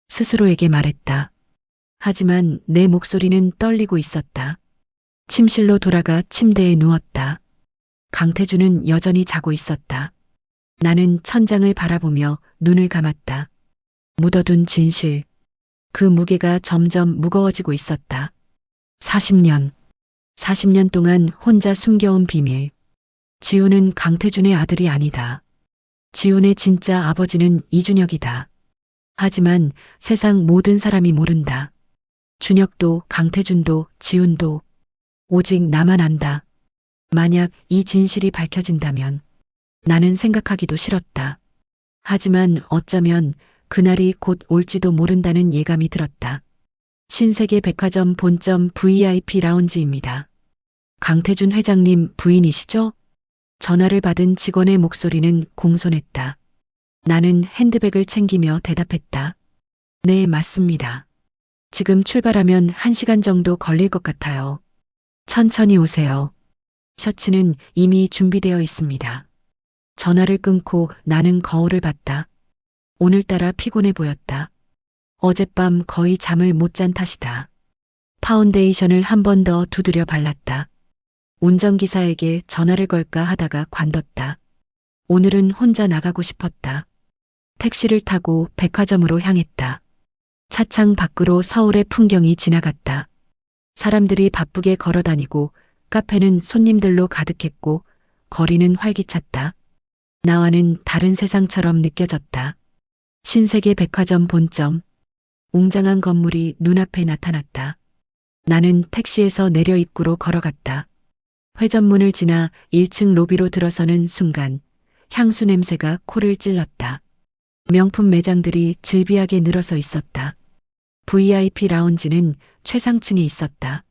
스스로에게 말했다. 하지만 내 목소리는 떨리고 있었다. 침실로 돌아가 침대에 누웠다. 강태준은 여전히 자고 있었다. 나는 천장을 바라보며 눈을 감았다. 묻어둔 진실. 그 무게가 점점 무거워지고 있었다. 40년. 40년 동안 혼자 숨겨온 비밀. 지훈은 강태준의 아들이 아니다. 지훈의 진짜 아버지는 이준혁이다. 하지만 세상 모든 사람이 모른다. 준혁도, 강태준도, 지훈도. 오직 나만 안다. 만약 이 진실이 밝혀진다면. 나는 생각하기도 싫었다. 하지만 어쩌면 그날이 곧 올지도 모른다는 예감이 들었다. 신세계 백화점 본점 VIP 라운지입니다. 강태준 회장님 부인이시죠? 전화를 받은 직원의 목소리는 공손했다. 나는 핸드백을 챙기며 대답했다. 네, 맞습니다. 지금 출발하면 1시간 정도 걸릴 것 같아요. 천천히 오세요. 셔츠는 이미 준비되어 있습니다. 전화를 끊고 나는 거울을 봤다. 오늘따라 피곤해 보였다. 어젯밤 거의 잠을 못 잔 탓이다. 파운데이션을 한 번 더 두드려 발랐다. 운전기사에게 전화를 걸까 하다가 관뒀다. 오늘은 혼자 나가고 싶었다. 택시를 타고 백화점으로 향했다. 차창 밖으로 서울의 풍경이 지나갔다. 사람들이 바쁘게 걸어다니고 카페는 손님들로 가득했고 거리는 활기찼다. 나와는 다른 세상처럼 느껴졌다. 신세계 백화점 본점. 웅장한 건물이 눈앞에 나타났다. 나는 택시에서 내려 입구로 걸어갔다. 회전문을 지나 1층 로비로 들어서는 순간 향수 냄새가 코를 찔렀다. 명품 매장들이 즐비하게 늘어서 있었다. VIP 라운지는 최상층에 있었다.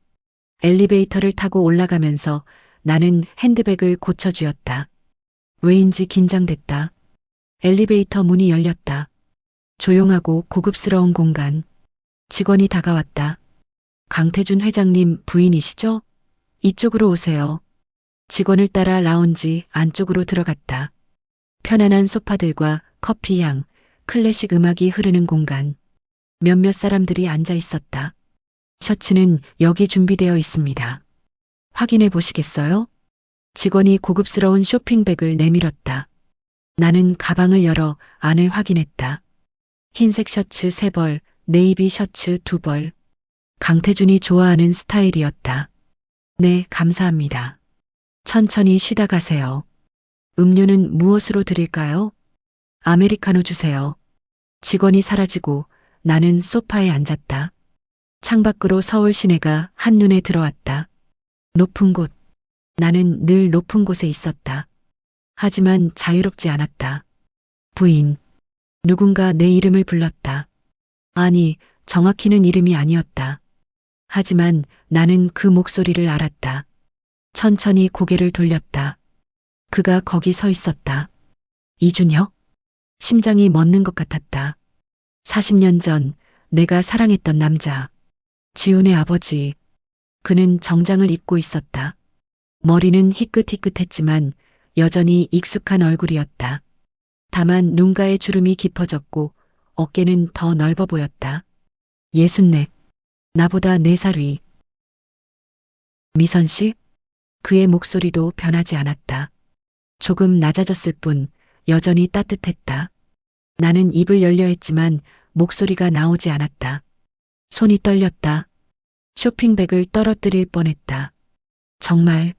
엘리베이터를 타고 올라가면서 나는 핸드백을 고쳐쥐었다. 왜인지 긴장됐다. 엘리베이터 문이 열렸다. 조용하고 고급스러운 공간. 직원이 다가왔다. 강태준 회장님 부인이시죠? 이쪽으로 오세요. 직원을 따라 라운지 안쪽으로 들어갔다. 편안한 소파들과 커피향, 클래식 음악이 흐르는 공간. 몇몇 사람들이 앉아 있었다. 셔츠는 여기 준비되어 있습니다. 확인해 보시겠어요? 직원이 고급스러운 쇼핑백을 내밀었다. 나는 가방을 열어 안을 확인했다. 흰색 셔츠 3벌, 네이비 셔츠 2벌. 강태준이 좋아하는 스타일이었다. 네, 감사합니다. 천천히 쉬다 가세요. 음료는 무엇으로 드릴까요? 아메리카노 주세요. 직원이 사라지고 나는 소파에 앉았다. 창밖으로 서울 시내가 한눈에 들어왔다. 높은 곳. 나는 늘 높은 곳에 있었다. 하지만 자유롭지 않았다. 부인. 누군가 내 이름을 불렀다. 아니, 정확히는 이름이 아니었다. 하지만 나는 그 목소리를 알았다. 천천히 고개를 돌렸다. 그가 거기 서 있었다. 이준혁? 심장이 멎는 것 같았다. 40년 전 내가 사랑했던 남자. 지훈의 아버지. 그는 정장을 입고 있었다. 머리는 희끗희끗했지만 여전히 익숙한 얼굴이었다. 다만 눈가의 주름이 깊어졌고 어깨는 더 넓어 보였다. 64. 나보다 4살 위. 미선 씨? 그의 목소리도 변하지 않았다. 조금 낮아졌을 뿐 여전히 따뜻했다. 나는 입을 열려 했지만 목소리가 나오지 않았다. 손이 떨렸다. 쇼핑백을 떨어뜨릴 뻔했다. 정말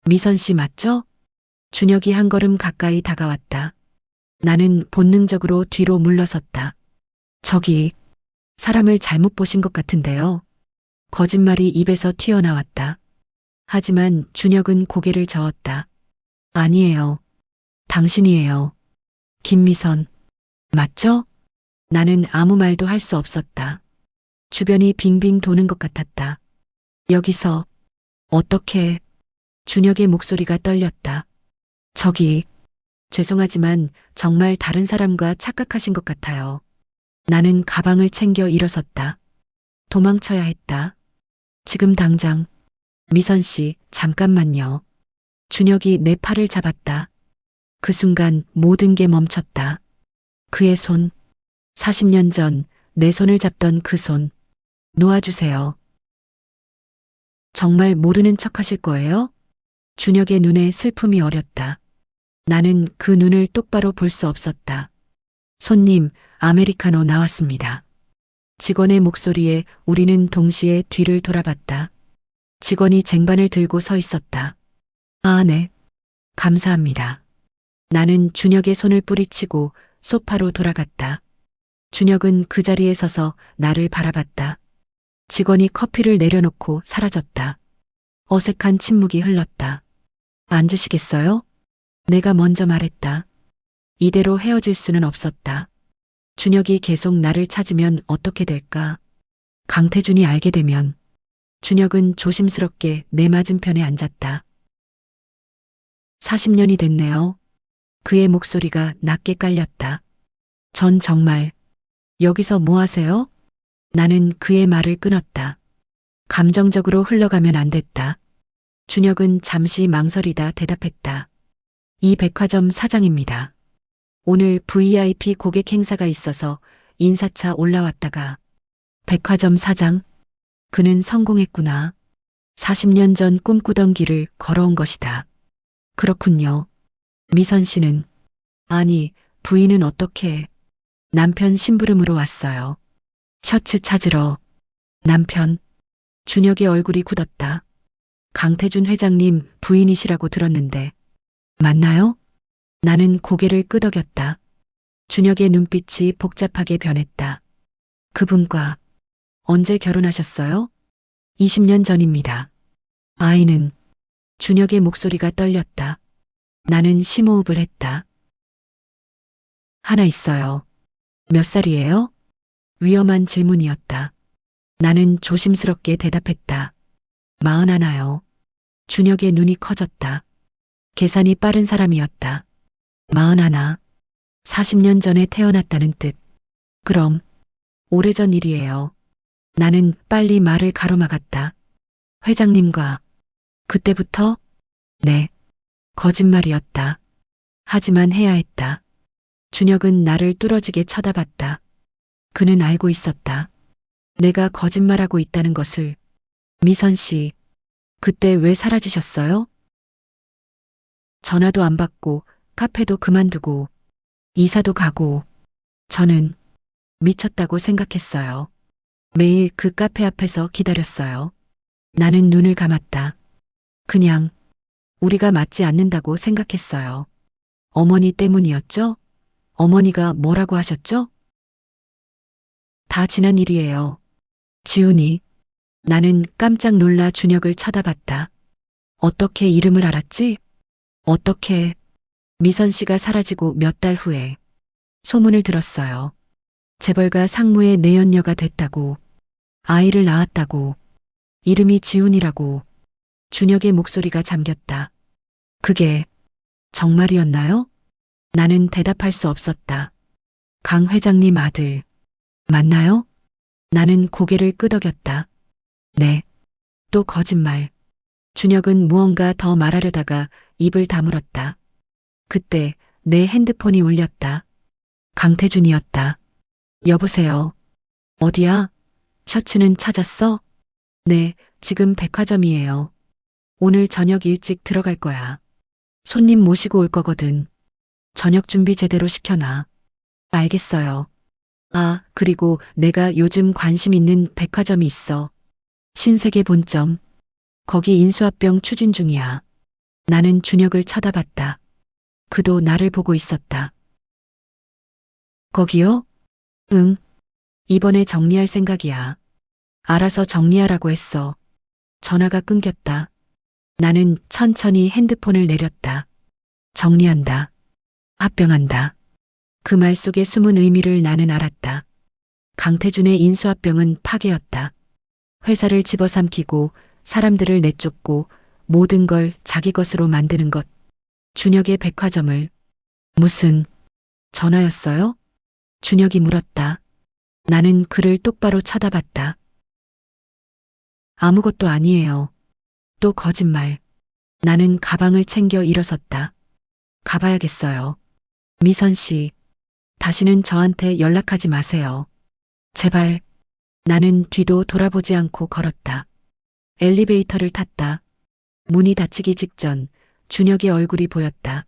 미선 씨 맞죠? 준혁이 한 걸음 가까이 다가왔다. 나는 본능적으로 뒤로 물러섰다. 저기 사람을 잘못 보신 것 같은데요. 거짓말이 입에서 튀어나왔다. 하지만 준혁은 고개를 저었다. 아니에요. 당신이에요. 김미선. 맞죠? 나는 아무 말도 할 수 없었다. 주변이 빙빙 도는 것 같았다. 여기서 어떻게 준혁의 목소리가 떨렸다. 저기 죄송하지만 정말 다른 사람과 착각하신 것 같아요. 나는 가방을 챙겨 일어섰다. 도망쳐야 했다. 지금 당장. 미선 씨, 잠깐만요. 준혁이 내 팔을 잡았다. 그 순간 모든 게 멈췄다. 그의 손. 40년 전 내 손을 잡던 그 손. 놓아주세요. 정말 모르는 척 하실 거예요? 준혁의 눈에 슬픔이 어렸다. 나는 그 눈을 똑바로 볼 수 없었다. 손님, 아메리카노 나왔습니다. 직원의 목소리에 우리는 동시에 뒤를 돌아봤다. 직원이 쟁반을 들고 서 있었다. 아, 네. 감사합니다. 나는 준혁의 손을 뿌리치고 소파로 돌아갔다. 준혁은 그 자리에 서서 나를 바라봤다. 직원이 커피를 내려놓고 사라졌다. 어색한 침묵이 흘렀다. 앉으시겠어요? 내가 먼저 말했다. 이대로 헤어질 수는 없었다. 준혁이 계속 나를 찾으면 어떻게 될까? 강태준이 알게 되면. 준혁은 조심스럽게 내 맞은편에 앉았다. 40년이 됐네요. 그의 목소리가 낮게 깔렸다. 전 정말 여기서 뭐 하세요? 나는 그의 말을 끊었다. 감정적으로 흘러가면 안 됐다. 준혁은 잠시 망설이다 대답했다. 이 백화점 사장입니다. 오늘 VIP 고객 행사가 있어서 인사차 올라왔다가. 백화점 사장? 그는 성공했구나. 40년 전 꿈꾸던 길을 걸어온 것이다. 그렇군요. 미선 씨는? 아니, 부인은 어떻게? 남편 심부름으로 왔어요. 셔츠 찾으러. 남편. 준혁의 얼굴이 굳었다. 강태준 회장님 부인이시라고 들었는데. 맞나요? 나는 고개를 끄덕였다. 준혁의 눈빛이 복잡하게 변했다. 그분과 언제 결혼하셨어요? 20년 전입니다. 아이는? 준혁의 목소리가 떨렸다. 나는 심호흡을 했다. 하나 있어요. 몇 살이에요? 위험한 질문이었다. 나는 조심스럽게 대답했다. 41요. 준혁의 눈이 커졌다. 계산이 빠른 사람이었다. 41. 40년 전에 태어났다는 뜻. 그럼 오래전 일이에요. 나는 빨리 말을 가로막았다. 회장님과 그때부터? 네. 거짓말이었다. 하지만 해야 했다. 준혁은 나를 뚫어지게 쳐다봤다. 그는 알고 있었다. 내가 거짓말하고 있다는 것을. 미선 씨, 그때 왜 사라지셨어요? 전화도 안 받고 카페도 그만두고 이사도 가고 저는 미쳤다고 생각했어요. 매일 그 카페 앞에서 기다렸어요. 나는 눈을 감았다. 그냥 우리가 맞지 않는다고 생각했어요. 어머니 때문이었죠? 어머니가 뭐라고 하셨죠? 다 지난 일이에요. 지훈이. 나는 깜짝 놀라 준혁을 쳐다봤다. 어떻게 이름을 알았지? 어떻게? 미선 씨가 사라지고 몇 달 후에 소문을 들었어요. 재벌가 상무의 내연녀가 됐다고. 아이를 낳았다고. 이름이 지훈이라고. 준혁의 목소리가 잠겼다. 그게 정말이었나요? 나는 대답할 수 없었다. 강 회장님 아들. 맞나요? 나는 고개를 끄덕였다. 네. 또 거짓말. 준혁은 무언가 더 말하려다가 입을 다물었다. 그때 내 핸드폰이 울렸다. 강태준이었다. 여보세요. 어디야? 셔츠는 찾았어? 네, 지금 백화점이에요. 오늘 저녁 일찍 들어갈 거야. 손님 모시고 올 거거든. 저녁 준비 제대로 시켜놔. 알겠어요. 아, 그리고 내가 요즘 관심 있는 백화점이 있어. 신세계 본점. 거기 인수합병 추진 중이야. 나는 준혁을 쳐다봤다. 그도 나를 보고 있었다. 거기요? 응. 이번에 정리할 생각이야. 알아서 정리하라고 했어. 전화가 끊겼다. 나는 천천히 핸드폰을 내렸다. 정리한다. 합병한다. 그 말 속에 숨은 의미를 나는 알았다. 강태준의 인수합병은 파괴였다. 회사를 집어삼키고 사람들을 내쫓고 모든 걸 자기 것으로 만드는 것. 준혁의 백화점을. 무슨 전화였어요? 준혁이 물었다. 나는 그를 똑바로 쳐다봤다. 아무것도 아니에요. 또 거짓말. 나는 가방을 챙겨 일어섰다. 가봐야겠어요. 미선 씨, 다시는 저한테 연락하지 마세요. 제발. 나는 뒤도 돌아보지 않고 걸었다. 엘리베이터를 탔다. 문이 닫히기 직전 준혁의 얼굴이 보였다.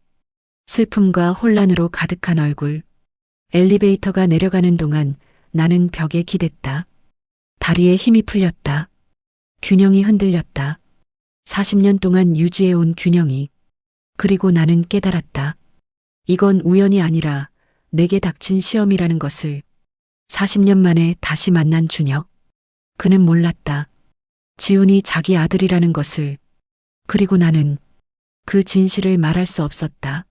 슬픔과 혼란으로 가득한 얼굴. 엘리베이터가 내려가는 동안 나는 벽에 기댔다. 다리에 힘이 풀렸다. 균형이 흔들렸다. 40년 동안 유지해온 균형이. 그리고 나는 깨달았다. 이건 우연이 아니라 내게 닥친 시험이라는 것을. 40년 만에 다시 만난 준혁. 그는 몰랐다. 지훈이 자기 아들이라는 것을. 그리고 나는 그 진실을 말할 수 없었다.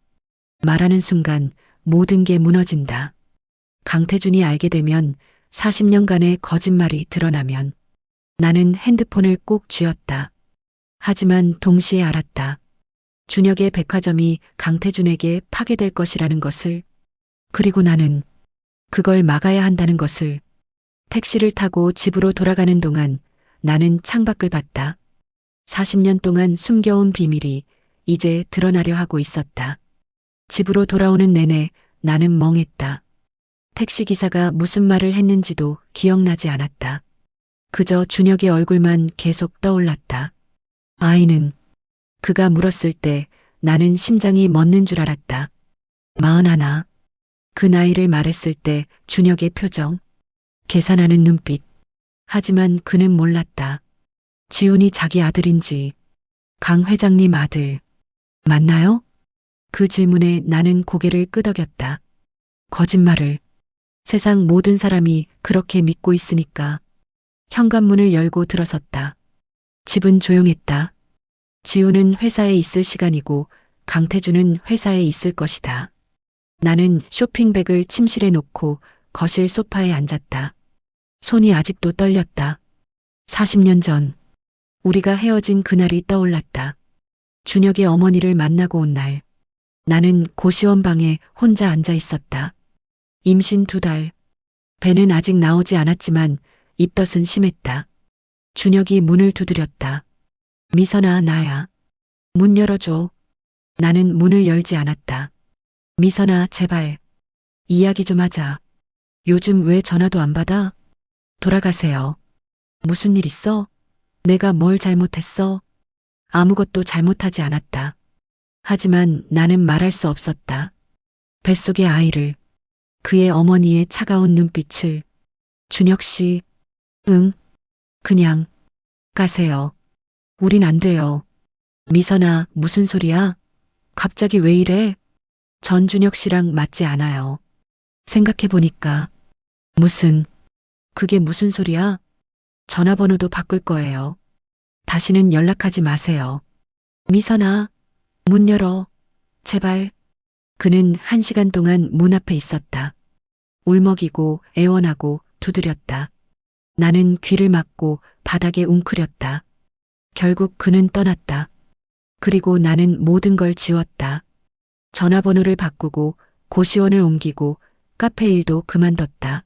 말하는 순간 모든 게 무너진다. 강태준이 알게 되면 40년간의 거짓말이 드러나면 나는 핸드폰을 꼭 쥐었다. 하지만 동시에 알았다. 준혁의 백화점이 강태준에게 파괴될 것이라는 것을. 그리고 나는 그걸 막아야 한다는 것을. 택시를 타고 집으로 돌아가는 동안 나는 창밖을 봤다. 40년 동안 숨겨온 비밀이 이제 드러나려 하고 있었다. 집으로 돌아오는 내내 나는 멍했다. 택시기사가 무슨 말을 했는지도 기억나지 않았다. 그저 준혁의 얼굴만 계속 떠올랐다. 아이는. 그가 물었을 때 나는 심장이 멎는 줄 알았다. 41. 그 나이를 말했을 때 준혁의 표정. 계산하는 눈빛. 하지만 그는 몰랐다. 지훈이 자기 아들인지. 강 회장님 아들. 맞나요? 그 질문에 나는 고개를 끄덕였다. 거짓말을. 세상 모든 사람이 그렇게 믿고 있으니까. 현관문을 열고 들어섰다. 집은 조용했다. 지훈은 회사에 있을 시간이고 강태준은 회사에 있을 것이다. 나는 쇼핑백을 침실에 놓고 거실 소파에 앉았다. 손이 아직도 떨렸다. 40년 전 우리가 헤어진 그날이 떠올랐다. 준혁의 어머니를 만나고 온 날. 나는 고시원 방에 혼자 앉아 있었다. 임신 2달. 배는 아직 나오지 않았지만 입덧은 심했다. 준혁이 문을 두드렸다. 미선아, 나야. 문 열어줘. 나는 문을 열지 않았다. 미선아, 제발. 이야기 좀 하자. 요즘 왜 전화도 안 받아? 돌아가세요. 무슨 일 있어? 내가 뭘 잘못했어? 아무것도 잘못하지 않았다. 하지만 나는 말할 수 없었다. 뱃속의 아이를, 그의 어머니의 차가운 눈빛을. 준혁 씨, 응, 그냥 가세요. 우린 안 돼요. 미선아, 무슨 소리야? 갑자기 왜 이래? 전준혁 씨랑 맞지 않아요. 생각해보니까. 무슨, 그게 무슨 소리야? 전화번호도 바꿀 거예요. 다시는 연락하지 마세요. 미선아, 문 열어. 제발. 그는 1시간 동안 문 앞에 있었다. 울먹이고 애원하고 두드렸다. 나는 귀를 막고 바닥에 웅크렸다. 결국 그는 떠났다. 그리고 나는 모든 걸 지웠다. 전화번호를 바꾸고 고시원을 옮기고 카페 일도 그만뒀다.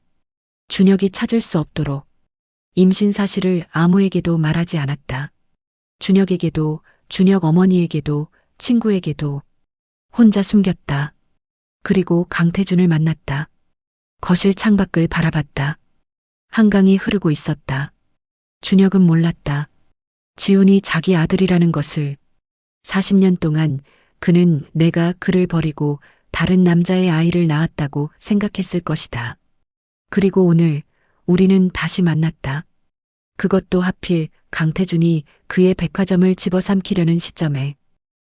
준혁이 찾을 수 없도록 임신 사실을 아무에게도 말하지 않았다. 준혁에게도, 준혁 어머니에게도, 친구에게도 혼자 숨겼다. 그리고 강태준을 만났다. 거실 창밖을 바라봤다. 한강이 흐르고 있었다. 준혁은 몰랐다. 지훈이 자기 아들이라는 것을. 40년 동안 그는 내가 그를 버리고 다른 남자의 아이를 낳았다고 생각했을 것이다. 그리고 오늘 우리는 다시 만났다. 그것도 하필 강태준이 그의 백화점을 집어삼키려는 시점에.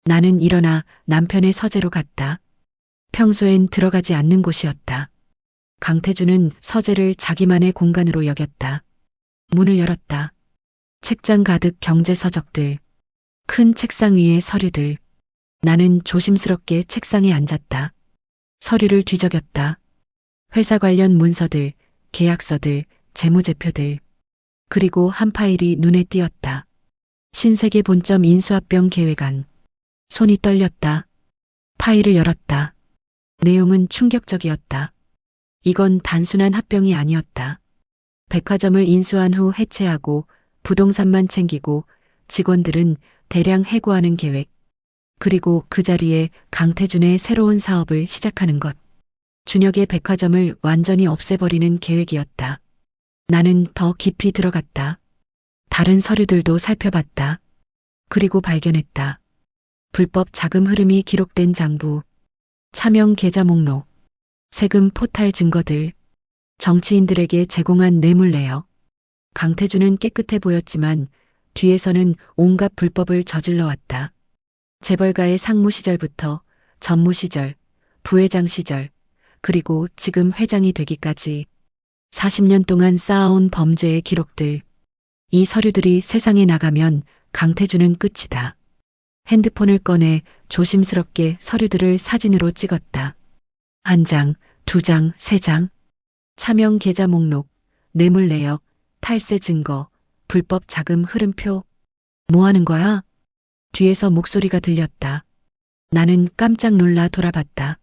나는 일어나 남편의 서재로 갔다. 평소엔 들어가지 않는 곳이었다. 강태준은 서재를 자기만의 공간으로 여겼다. 문을 열었다. 책장 가득 경제 서적들, 큰 책상 위에 서류들. 나는 조심스럽게 책상에 앉았다. 서류를 뒤적였다. 회사 관련 문서들, 계약서들, 재무제표들. 그리고 한 파일이 눈에 띄었다. 신세계 본점 인수합병 계획안. 손이 떨렸다. 파일을 열었다. 내용은 충격적이었다. 이건 단순한 합병이 아니었다. 백화점을 인수한 후 해체하고 부동산만 챙기고 직원들은 대량 해고하는 계획. 그리고 그 자리에 강태준의 새로운 사업을 시작하는 것. 준혁의 백화점을 완전히 없애버리는 계획이었다. 나는 더 깊이 들어갔다. 다른 서류들도 살펴봤다. 그리고 발견했다. 불법 자금 흐름이 기록된 장부, 차명 계좌 목록, 세금 포탈 증거들, 정치인들에게 제공한 뇌물 내역. 강태준은 깨끗해 보였지만 뒤에서는 온갖 불법을 저질러 왔다. 재벌가의 상무 시절부터 전무 시절, 부회장 시절, 그리고 지금 회장이 되기까지 40년 동안 쌓아온 범죄의 기록들. 이 서류들이 세상에 나가면 강태준은 끝이다. 핸드폰을 꺼내 조심스럽게 서류들을 사진으로 찍었다. 한 장, 두 장, 세 장. 차명 계좌 목록, 뇌물 내역, 탈세 증거, 불법 자금 흐름표. 뭐 하는 거야? 뒤에서 목소리가 들렸다. 나는 깜짝 놀라 돌아봤다.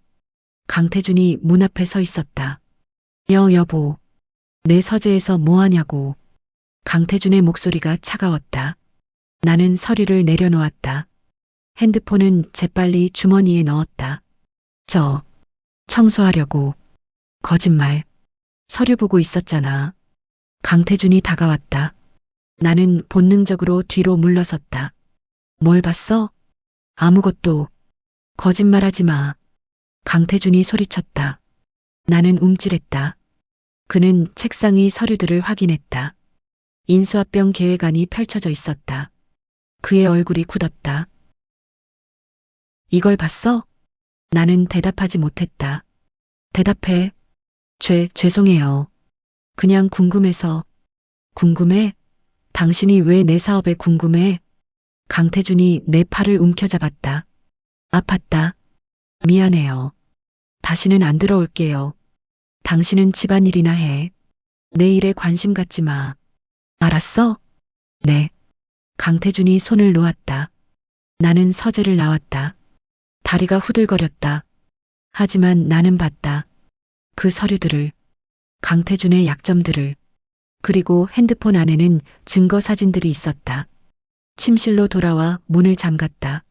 강태준이 문 앞에 서 있었다. 여보. 내 서재에서 뭐 하냐고. 강태준의 목소리가 차가웠다. 나는 서류를 내려놓았다. 핸드폰은 재빨리 주머니에 넣었다. 청소하려고. 거짓말. 서류 보고 있었잖아. 강태준이 다가왔다. 나는 본능적으로 뒤로 물러섰다. 뭘 봤어? 아무것도. 거짓말하지 마. 강태준이 소리쳤다. 나는 움찔했다. 그는 책상 위 서류들을 확인했다. 인수합병 계획안이 펼쳐져 있었다. 그의 얼굴이 굳었다. 이걸 봤어? 나는 대답하지 못했다. 대답해. 죄송해요. 그냥 궁금해서. 궁금해? 당신이 왜 내 사업에 궁금해? 강태준이 내 팔을 움켜잡았다. 아팠다. 미안해요. 다시는 안 들어올게요. 당신은 집안일이나 해. 내 일에 관심 갖지 마. 알았어? 네. 강태준이 손을 놓았다. 나는 서재를 나왔다. 다리가 후들거렸다. 하지만 나는 봤다. 그 서류들을, 강태준의 약점들을. 그리고 핸드폰 안에는 증거 사진들이 있었다. 침실로 돌아와 문을 잠갔다.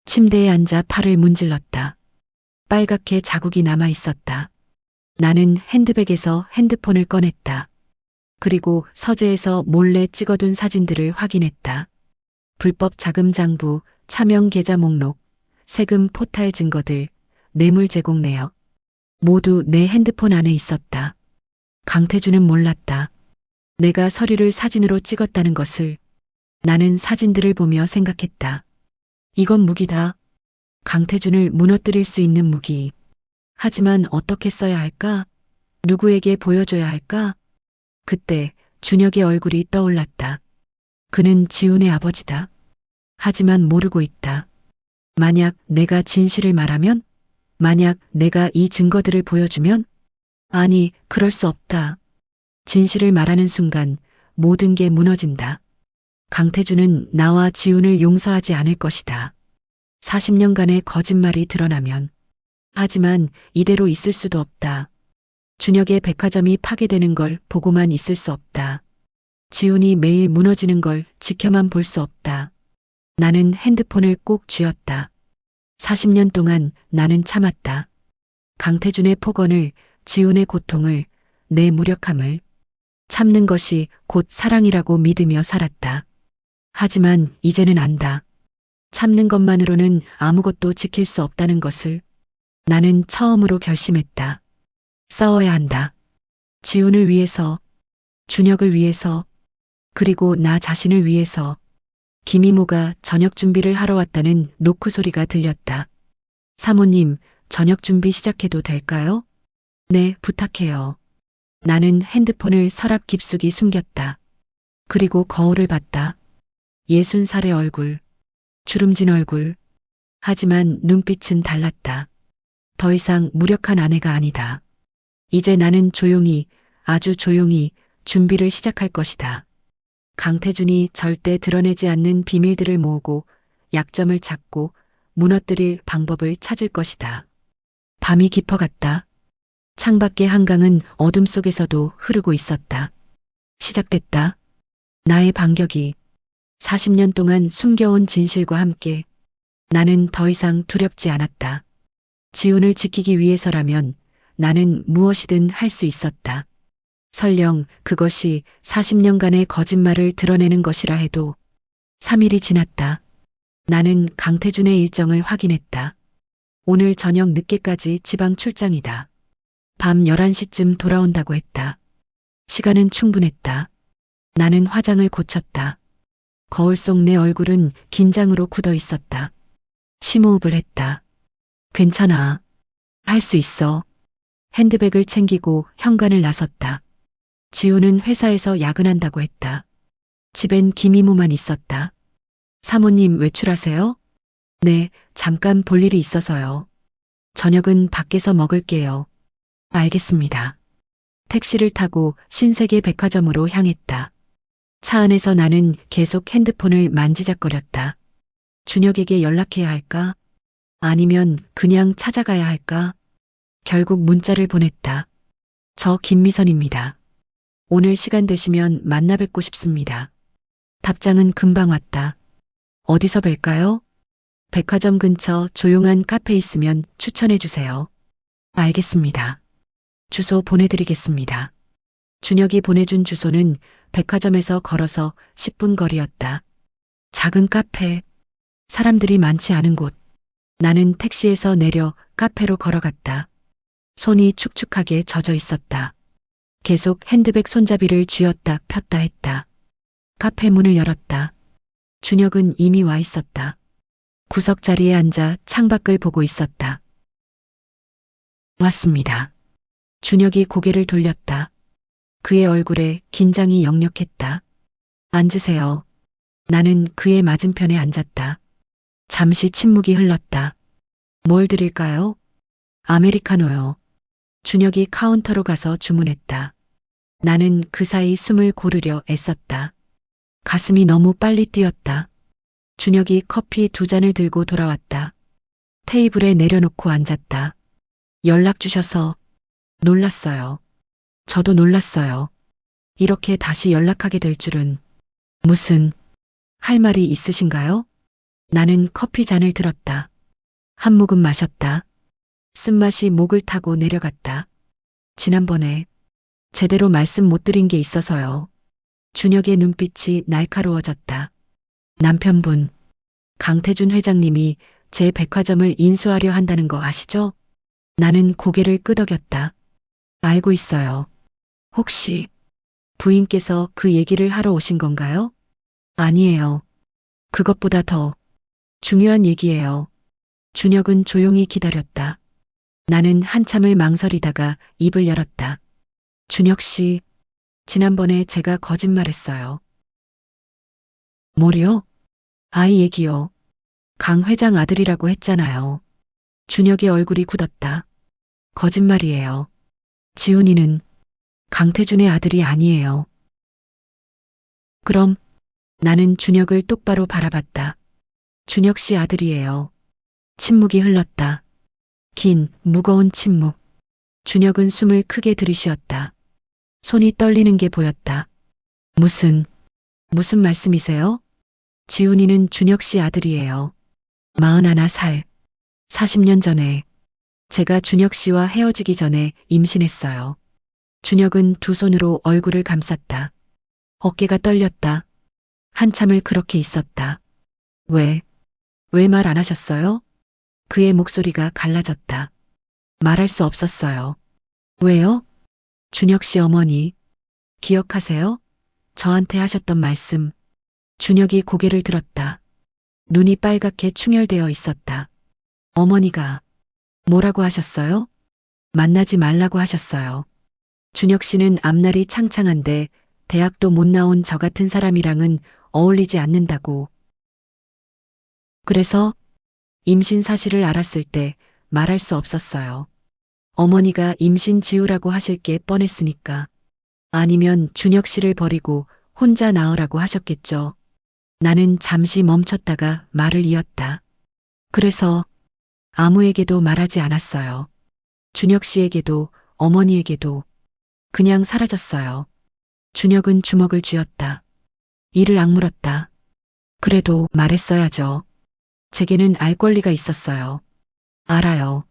침대에 앉아 팔을 문질렀다. 빨갛게 자국이 남아 있었다. 나는 핸드백에서 핸드폰을 꺼냈다. 그리고 서재에서 몰래 찍어둔 사진들을 확인했다. 불법 자금 장부, 차명 계좌 목록, 세금 포탈 증거들, 뇌물 제공 내역. 모두 내 핸드폰 안에 있었다. 강태준은 몰랐다. 내가 서류를 사진으로 찍었다는 것을. 나는 사진들을 보며 생각했다. 이건 무기다. 강태준을 무너뜨릴 수 있는 무기. 하지만 어떻게 써야 할까? 누구에게 보여줘야 할까? 그때 준혁의 얼굴이 떠올랐다. 그는 지훈의 아버지다. 하지만 모르고 있다. 만약 내가 진실을 말하면? 만약 내가 이 증거들을 보여주면? 아니, 그럴 수 없다. 진실을 말하는 순간 모든 게 무너진다. 강태준은 나와 지훈을 용서하지 않을 것이다. 40년간의 거짓말이 드러나면. 하지만 이대로 있을 수도 없다. 준혁의 백화점이 파괴되는 걸 보고만 있을 수 없다. 지훈이 매일 무너지는 걸 지켜만 볼 수 없다. 나는 핸드폰을 꼭 쥐었다. 40년 동안 나는 참았다. 강태준의 폭언을, 지훈의 고통을, 내 무력함을 참는 것이 곧 사랑이라고 믿으며 살았다. 하지만 이제는 안다. 참는 것만으로는 아무것도 지킬 수 없다는 것을 나는 처음으로 결심했다. 싸워야 한다. 지훈을 위해서, 준혁을 위해서, 그리고 나 자신을 위해서. 김이모가 저녁 준비를 하러 왔다는 노크 소리가 들렸다. 사모님, 저녁 준비 시작해도 될까요? 네, 부탁해요. 나는 핸드폰을 서랍 깊숙이 숨겼다. 그리고 거울을 봤다. 60살의 얼굴, 주름진 얼굴. 하지만 눈빛은 달랐다. 더 이상 무력한 아내가 아니다. 이제 나는 조용히, 아주 조용히 준비를 시작할 것이다. 강태준이 절대 드러내지 않는 비밀들을 모으고 약점을 찾고 무너뜨릴 방법을 찾을 것이다. 밤이 깊어갔다. 창밖의 한강은 어둠 속에서도 흐르고 있었다. 시작됐다. 나의 반격이 40년 동안 숨겨온 진실과 함께 나는 더 이상 두렵지 않았다. 지훈을 지키기 위해서라면 나는 무엇이든 할 수 있었다. 설령 그것이 40년간의 거짓말을 드러내는 것이라 해도 3일이 지났다. 나는 강태준의 일정을 확인했다. 오늘 저녁 늦게까지 지방 출장이다. 밤 11시쯤 돌아온다고 했다. 시간은 충분했다. 나는 화장을 고쳤다. 거울 속 내 얼굴은 긴장으로 굳어 있었다. 심호흡을 했다. 괜찮아. 할 수 있어. 핸드백을 챙기고 현관을 나섰다. 지훈은 회사에서 야근한다고 했다. 집엔 김이모만 있었다. 사모님 외출하세요? 네, 잠깐 볼 일이 있어서요. 저녁은 밖에서 먹을게요. 알겠습니다. 택시를 타고 신세계 백화점으로 향했다. 차 안에서 나는 계속 핸드폰을 만지작거렸다. 준혁에게 연락해야 할까? 아니면 그냥 찾아가야 할까? 결국 문자를 보냈다. 저 김미선입니다. 오늘 시간 되시면 만나 뵙고 싶습니다. 답장은 금방 왔다. 어디서 뵐까요? 백화점 근처 조용한 카페 있으면 추천해 주세요. 알겠습니다. 주소 보내드리겠습니다. 준혁이 보내준 주소는 백화점에서 걸어서 10분 거리였다. 작은 카페, 사람들이 많지 않은 곳. 나는 택시에서 내려 카페로 걸어갔다. 손이 축축하게 젖어 있었다. 계속 핸드백 손잡이를 쥐었다 폈다 했다. 카페 문을 열었다. 준혁은 이미 와 있었다. 구석 자리에 앉아 창밖을 보고 있었다. 왔습니다. 준혁이 고개를 돌렸다. 그의 얼굴에 긴장이 역력했다. 앉으세요. 나는 그의 맞은편에 앉았다. 잠시 침묵이 흘렀다. 뭘 드릴까요? 아메리카노요. 준혁이 카운터로 가서 주문했다. 나는 그 사이 숨을 고르려 애썼다. 가슴이 너무 빨리 뛰었다. 준혁이 커피 2잔을 들고 돌아왔다. 테이블에 내려놓고 앉았다. 연락 주셔서 놀랐어요. 저도 놀랐어요. 이렇게 다시 연락하게 될 줄은. 무슨 할 말이 있으신가요? 나는 커피 잔을 들었다. 한 모금 마셨다. 쓴맛이 목을 타고 내려갔다. 지난번에 제대로 말씀 못 드린 게 있어서요. 준혁의 눈빛이 날카로워졌다. 남편분, 강태준 회장님이 제 백화점을 인수하려 한다는 거 아시죠? 나는 고개를 끄덕였다. 알고 있어요. 혹시 부인께서 그 얘기를 하러 오신 건가요? 아니에요. 그것보다 더 중요한 얘기예요. 준혁은 조용히 기다렸다. 나는 한참을 망설이다가 입을 열었다. 준혁 씨, 지난번에 제가 거짓말했어요. 뭐요? 아이 얘기요. 강 회장 아들이라고 했잖아요. 준혁의 얼굴이 굳었다. 거짓말이에요. 지훈이는 강태준의 아들이 아니에요. 그럼 나는 준혁을 똑바로 바라봤다. 준혁 씨 아들이에요. 침묵이 흘렀다. 긴, 무거운 침묵. 준혁은 숨을 크게 들이쉬었다. 손이 떨리는 게 보였다. 무슨 말씀이세요? 지훈이는 준혁 씨 아들이에요. 41살. 40년 전에 제가 준혁 씨와 헤어지기 전에 임신했어요. 준혁은 두 손으로 얼굴을 감쌌다. 어깨가 떨렸다. 한참을 그렇게 있었다. 왜 말 안 하셨어요? 그의 목소리가 갈라졌다. 말할 수 없었어요. 왜요? 준혁 씨 어머니. 기억하세요? 저한테 하셨던 말씀. 준혁이 고개를 들었다. 눈이 빨갛게 충혈되어 있었다. 어머니가 뭐라고 하셨어요? 만나지 말라고 하셨어요. 준혁 씨는 앞날이 창창한데 대학도 못 나온 저 같은 사람이랑은 어울리지 않는다고. 그래서 임신 사실을 알았을 때 말할 수 없었어요. 어머니가 임신 지우라고 하실 게 뻔했으니까. 아니면 준혁 씨를 버리고 혼자 낳으라고 하셨겠죠. 나는 잠시 멈췄다가 말을 이었다. 그래서 아무에게도 말하지 않았어요. 준혁 씨에게도 어머니에게도. 그냥 사라졌어요. 준혁은 주먹을 쥐었다. 이를 악물었다. 그래도 말했어야죠. 제게는 알 권리가 있었어요. 알아요.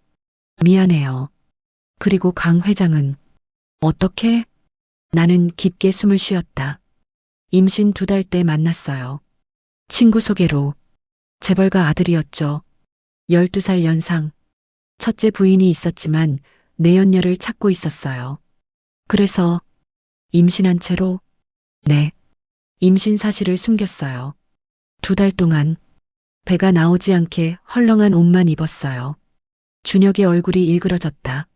미안해요. 그리고 강 회장은 어떻게? 나는 깊게 숨을 쉬었다. 임신 2달 때 만났어요. 친구 소개로. 재벌가 아들이었죠. 12살 연상. 첫째 부인이 있었지만 내연녀를 찾고 있었어요. 그래서 임신한 채로? 네. 임신 사실을 숨겼어요. 2달 동안 배가 나오지 않게 헐렁한 옷만 입었어요. 준혁의 얼굴이 일그러졌다.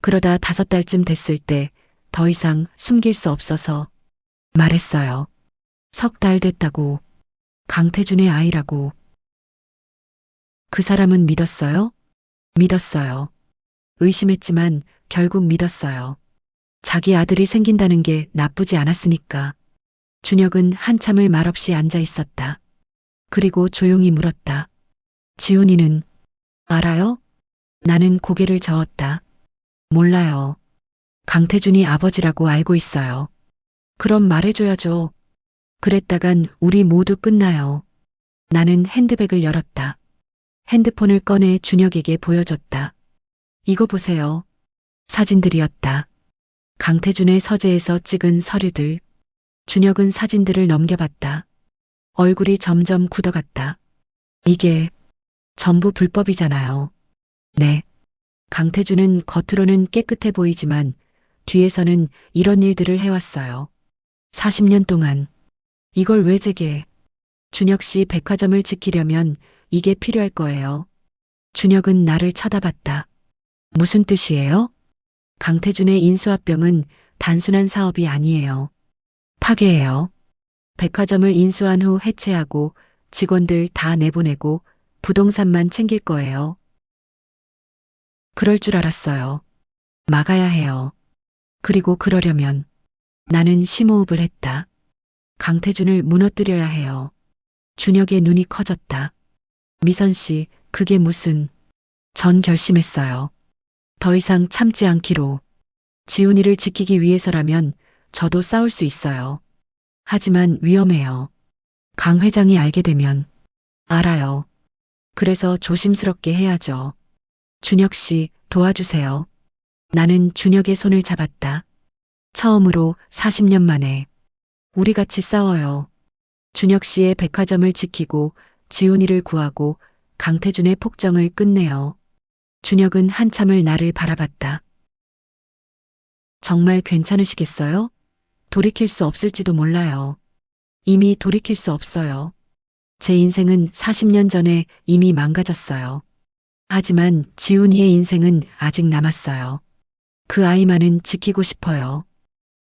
그러다 5달쯤 됐을 때 더 이상 숨길 수 없어서 말했어요. 3달 됐다고. 강태준의 아이라고. 그 사람은 믿었어요? 믿었어요. 의심했지만 결국 믿었어요. 자기 아들이 생긴다는 게 나쁘지 않았으니까. 준혁은 한참을 말없이 앉아 있었다. 그리고 조용히 물었다. 지훈이는 알아요? 나는 고개를 저었다. 몰라요. 강태준이 아버지라고 알고 있어요. 그럼 말해줘야죠. 그랬다간 우리 모두 끝나요. 나는 핸드백을 열었다. 핸드폰을 꺼내 준혁에게 보여줬다. 이거 보세요. 사진들이었다. 강태준의 서재에서 찍은 서류들. 준혁은 사진들을 넘겨봤다. 얼굴이 점점 굳어갔다. 이게 전부 불법이잖아요. 네. 강태준은 겉으로는 깨끗해 보이지만 뒤에서는 이런 일들을 해왔어요. 40년 동안. 이걸 왜 제게? 준혁 씨 백화점을 지키려면 이게 필요할 거예요. 준혁은 나를 쳐다봤다. 무슨 뜻이에요? 강태준의 인수합병은 단순한 사업이 아니에요. 파괴예요. 백화점을 인수한 후 해체하고 직원들 다 내보내고 부동산만 챙길 거예요. 그럴 줄 알았어요. 막아야 해요. 그리고 그러려면 나는 심호흡을 했다. 강태준을 무너뜨려야 해요. 준혁의 눈이 커졌다. 미선 씨, 그게 무슨... 전 결심했어요. 더 이상 참지 않기로. 지훈이를 지키기 위해서라면 저도 싸울 수 있어요. 하지만 위험해요. 강 회장이 알게 되면. 알아요. 그래서 조심스럽게 해야죠. 준혁 씨, 도와주세요. 나는 준혁의 손을 잡았다. 처음으로 40년 만에. 우리 같이 싸워요. 준혁 씨의 백화점을 지키고 지훈이를 구하고 강태준의 폭정을 끝내요. 준혁은 한참을 나를 바라봤다. 정말 괜찮으시겠어요? 돌이킬 수 없을지도 몰라요. 이미 돌이킬 수 없어요. 제 인생은 40년 전에 이미 망가졌어요. 하지만 지훈이의 인생은 아직 남았어요. 그 아이만은 지키고 싶어요.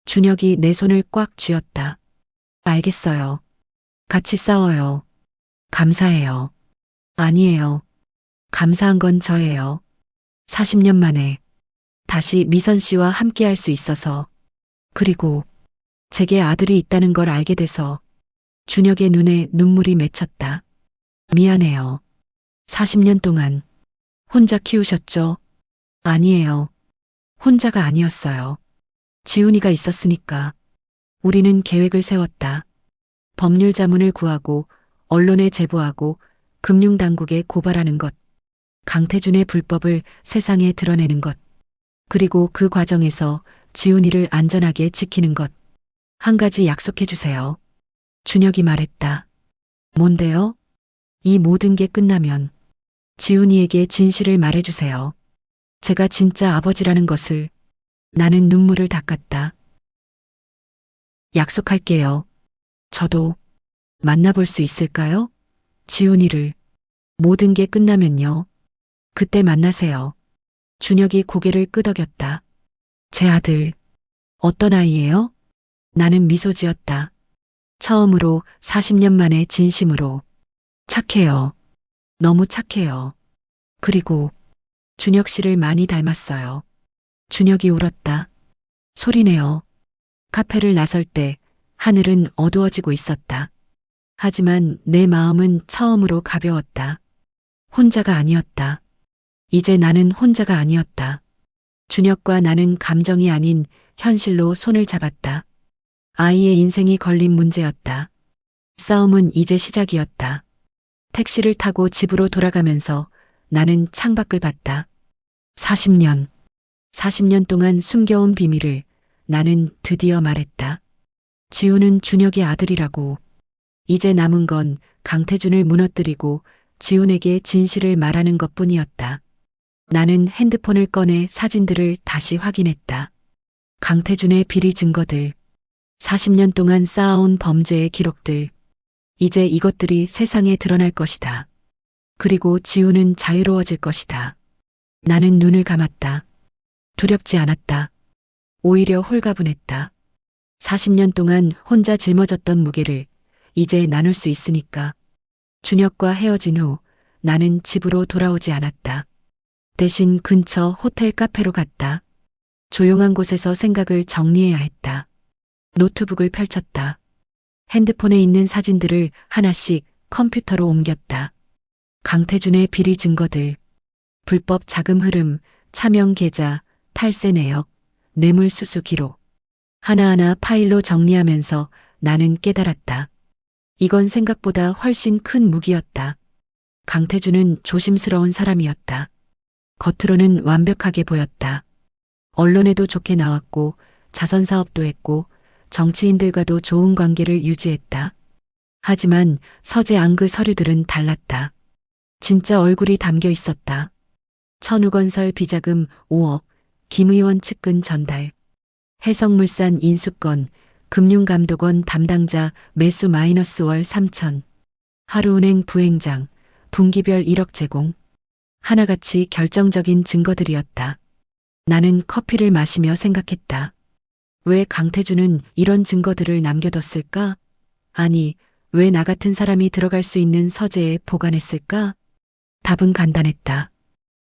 준혁이 내 손을 꽉 쥐었다. 알겠어요. 같이 싸워요. 감사해요. 아니에요. 감사한 건 저예요. 40년 만에 다시 미선 씨와 함께 할 수 있어서. 그리고 제게 아들이 있다는 걸 알게 돼서 준혁의 눈에 눈물이 맺혔다. 미안해요. 40년 동안 혼자 키우셨죠? 아니에요. 혼자가 아니었어요. 지훈이가 있었으니까. 우리는 계획을 세웠다. 법률 자문을 구하고 언론에 제보하고 금융당국에 고발하는 것. 강태준의 불법을 세상에 드러내는 것. 그리고 그 과정에서 지훈이를 안전하게 지키는 것. 한 가지 약속해 주세요. 준혁이 말했다. 뭔데요? 이 모든 게 끝나면 지훈이에게 진실을 말해주세요. 제가 진짜 아버지라는 것을. 나는 눈물을 닦았다. 약속할게요. 저도 만나볼 수 있을까요? 지훈이를. 모든 게 끝나면요. 그때 만나세요. 준혁이 고개를 끄덕였다. 제 아들. 어떤 아이예요? 나는 미소 지었다. 처음으로 40년 만에 진심으로. 착해요. 너무 착해요. 그리고 준혁 씨를 많이 닮았어요. 준혁이 울었다. 소리내어. 카페를 나설 때 하늘은 어두워지고 있었다. 하지만 내 마음은 처음으로 가벼웠다. 혼자가 아니었다. 이제 나는 혼자가 아니었다. 준혁과 나는 감정이 아닌 현실로 손을 잡았다. 아이의 인생이 걸린 문제였다. 싸움은 이제 시작이었다. 택시를 타고 집으로 돌아가면서 나는 창밖을 봤다. 40년. 40년 동안 숨겨온 비밀을 나는 드디어 말했다. 지훈은 준혁의 아들이라고. 이제 남은 건 강태준을 무너뜨리고 지훈에게 진실을 말하는 것뿐이었다. 나는 핸드폰을 꺼내 사진들을 다시 확인했다. 강태준의 비리 증거들, 40년 동안 쌓아온 범죄의 기록들. 이제 이것들이 세상에 드러날 것이다. 그리고 지훈은 자유로워질 것이다. 나는 눈을 감았다. 두렵지 않았다. 오히려 홀가분했다. 40년 동안 혼자 짊어졌던 무게를 이제 나눌 수 있으니까. 준혁과 헤어진 후 나는 집으로 돌아오지 않았다. 대신 근처 호텔 카페로 갔다. 조용한 곳에서 생각을 정리해야 했다. 노트북을 펼쳤다. 핸드폰에 있는 사진들을 하나씩 컴퓨터로 옮겼다. 강태준의 비리 증거들, 불법 자금 흐름, 차명 계좌, 탈세 내역, 뇌물 수수 기록. 하나하나 파일로 정리하면서 나는 깨달았다. 이건 생각보다 훨씬 큰 무기였다. 강태준은 조심스러운 사람이었다. 겉으로는 완벽하게 보였다. 언론에도 좋게 나왔고 자선 사업도 했고 정치인들과도 좋은 관계를 유지했다. 하지만 서재 앙그 서류들은 달랐다. 진짜 얼굴이 담겨 있었다. 천우건설 비자금 5억, 김 의원 측근 전달, 해성물산 인수권, 금융감독원 담당자 매수 마이너스 월 3천, 하루은행 부행장, 분기별 1억 제공. 하나같이 결정적인 증거들이었다. 나는 커피를 마시며 생각했다. 왜 강태준은 이런 증거들을 남겨뒀을까? 아니, 왜 나 같은 사람이 들어갈 수 있는 서재에 보관했을까? 답은 간단했다.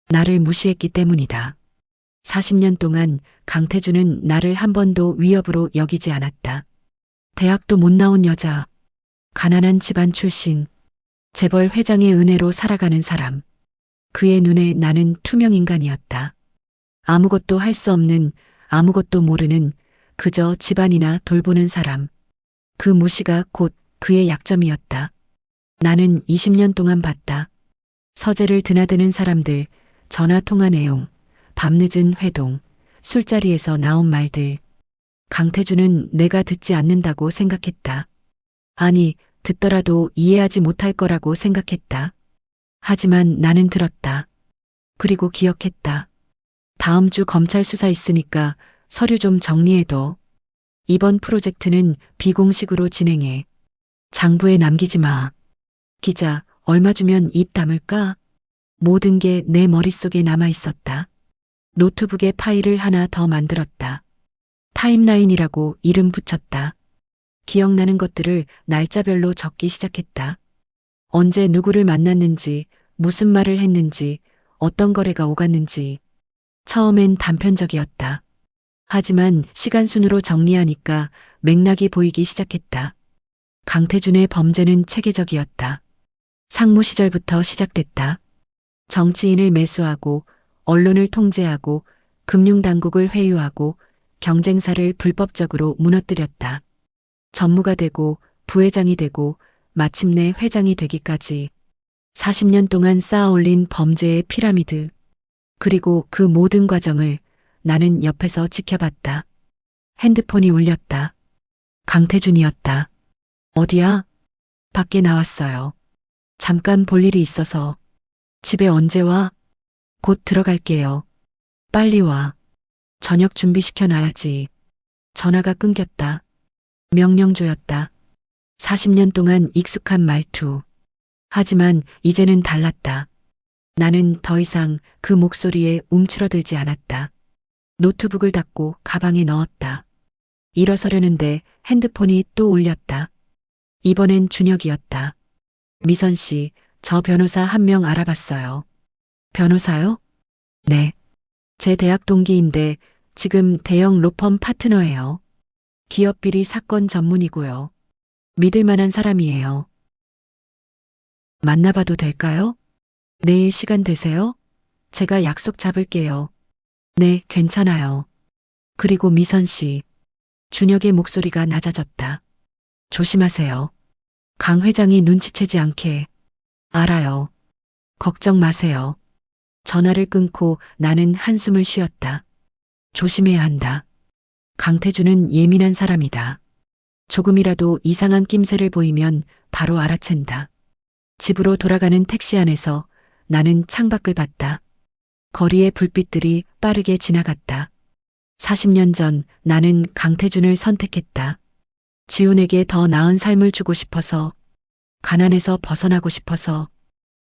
나를 무시했기 때문이다. 40년 동안 강태준은 나를 한 번도 위협으로 여기지 않았다. 대학도 못 나온 여자, 가난한 집안 출신, 재벌 회장의 은혜로 살아가는 사람. 그의 눈에 나는 투명 인간이었다. 아무것도 할 수 없는, 아무것도 모르는, 그저 집안이나 돌보는 사람. 그 무시가 곧 그의 약점이었다. 나는 20년 동안 봤다. 서재를 드나드는 사람들, 전화 통화 내용, 밤늦은 회동, 술자리에서 나온 말들. 강태준은 내가 듣지 않는다고 생각했다. 아니, 듣더라도 이해하지 못할 거라고 생각했다. 하지만 나는 들었다. 그리고 기억했다. 다음 주 검찰 수사 있으니까 서류 좀 정리해둬. 이번 프로젝트는 비공식으로 진행해. 장부에 남기지 마. 기자, 얼마 주면 입 다물까? 모든 게 내 머릿속에 남아 있었다. 노트북에 파일을 하나 더 만들었다. 타임라인이라고 이름 붙였다. 기억나는 것들을 날짜별로 적기 시작했다. 언제 누구를 만났는지, 무슨 말을 했는지, 어떤 거래가 오갔는지. 처음엔 단편적이었다. 하지만 시간 순으로 정리하니까 맥락이 보이기 시작했다. 강태준의 범죄는 체계적이었다. 상무 시절부터 시작됐다. 정치인을 매수하고 언론을 통제하고 금융당국을 회유하고 경쟁사를 불법적으로 무너뜨렸다. 전무가 되고 부회장이 되고 마침내 회장이 되기까지 40년 동안 쌓아올린 범죄의 피라미드. 그리고 그 모든 과정을 나는 옆에서 지켜봤다. 핸드폰이 울렸다. 강태준이었다. 어디야? 밖에 나왔어요. 잠깐 볼 일이 있어서. 집에 언제 와? 곧 들어갈게요. 빨리 와. 저녁 준비시켜놔야지. 전화가 끊겼다. 명령조였다. 40년 동안 익숙한 말투. 하지만 이제는 달랐다. 나는 더 이상 그 목소리에 움츠러들지 않았다. 노트북을 닫고 가방에 넣었다. 일어서려는데 핸드폰이 또 울렸다. 이번엔 준혁이었다. 미선 씨, 저 변호사 한 명 알아봤어요. 변호사요? 네. 제 대학 동기인데 지금 대형 로펌 파트너예요. 기업 비리 사건 전문이고요. 믿을 만한 사람이에요. 만나봐도 될까요? 내일 시간 되세요? 제가 약속 잡을게요. 네, 괜찮아요. 그리고 미선 씨. 준혁의 목소리가 낮아졌다. 조심하세요. 강 회장이 눈치채지 않게. 알아요. 걱정 마세요. 전화를 끊고 나는 한숨을 쉬었다. 조심해야 한다. 강태준은 예민한 사람이다. 조금이라도 이상한 낌새를 보이면 바로 알아챈다. 집으로 돌아가는 택시 안에서 나는 창밖을 봤다. 거리의 불빛들이 빠르게 지나갔다. 40년 전 나는 강태준을 선택했다. 지훈에게 더 나은 삶을 주고 싶어서, 가난에서 벗어나고 싶어서.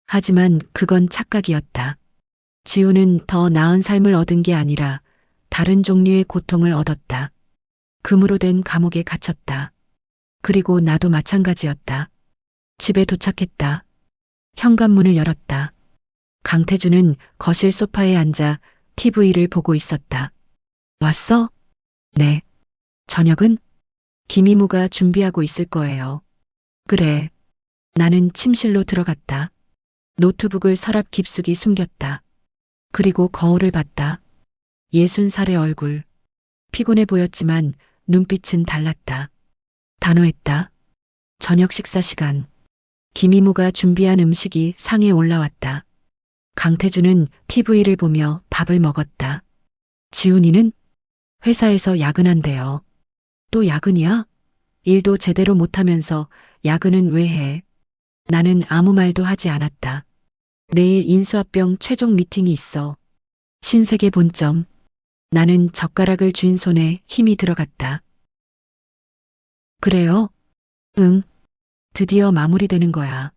하지만 그건 착각이었다. 지훈은 더 나은 삶을 얻은 게 아니라 다른 종류의 고통을 얻었다. 금으로 된 감옥에 갇혔다. 그리고 나도 마찬가지였다. 집에 도착했다. 현관문을 열었다. 강태준은 거실 소파에 앉아 TV를 보고 있었다. 왔어? 네. 저녁은? 김이모가 준비하고 있을 거예요. 그래. 나는 침실로 들어갔다. 노트북을 서랍 깊숙이 숨겼다. 그리고 거울을 봤다. 60살의 얼굴. 피곤해 보였지만 눈빛은 달랐다. 단호했다. 저녁 식사 시간. 김이모가 준비한 음식이 상에 올라왔다. 강태준은 TV를 보며 밥을 먹었다. 지훈이는? 회사에서 야근한대요. 또 야근이야? 일도 제대로 못하면서 야근은 왜 해? 나는 아무 말도 하지 않았다. 내일 인수합병 최종 미팅이 있어. 신세계 본점. 나는 젓가락을 쥔 손에 힘이 들어갔다. 그래요? 응. 드디어 마무리되는 거야.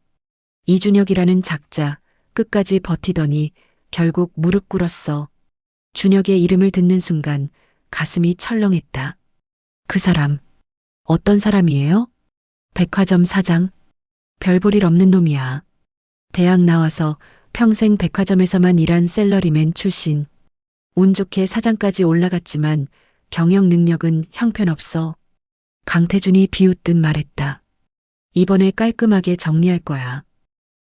이준혁이라는 작자 끝까지 버티더니 결국 무릎 꿇었어. 준혁의 이름을 듣는 순간 가슴이 철렁했다. 그 사람, 어떤 사람이에요? 백화점 사장. 별 볼 일 없는 놈이야. 대학 나와서 평생 백화점에서만 일한 셀러리맨 출신. 운 좋게 사장까지 올라갔지만 경영 능력은 형편없어. 강태준이 비웃듯 말했다. 이번에 깔끔하게 정리할 거야.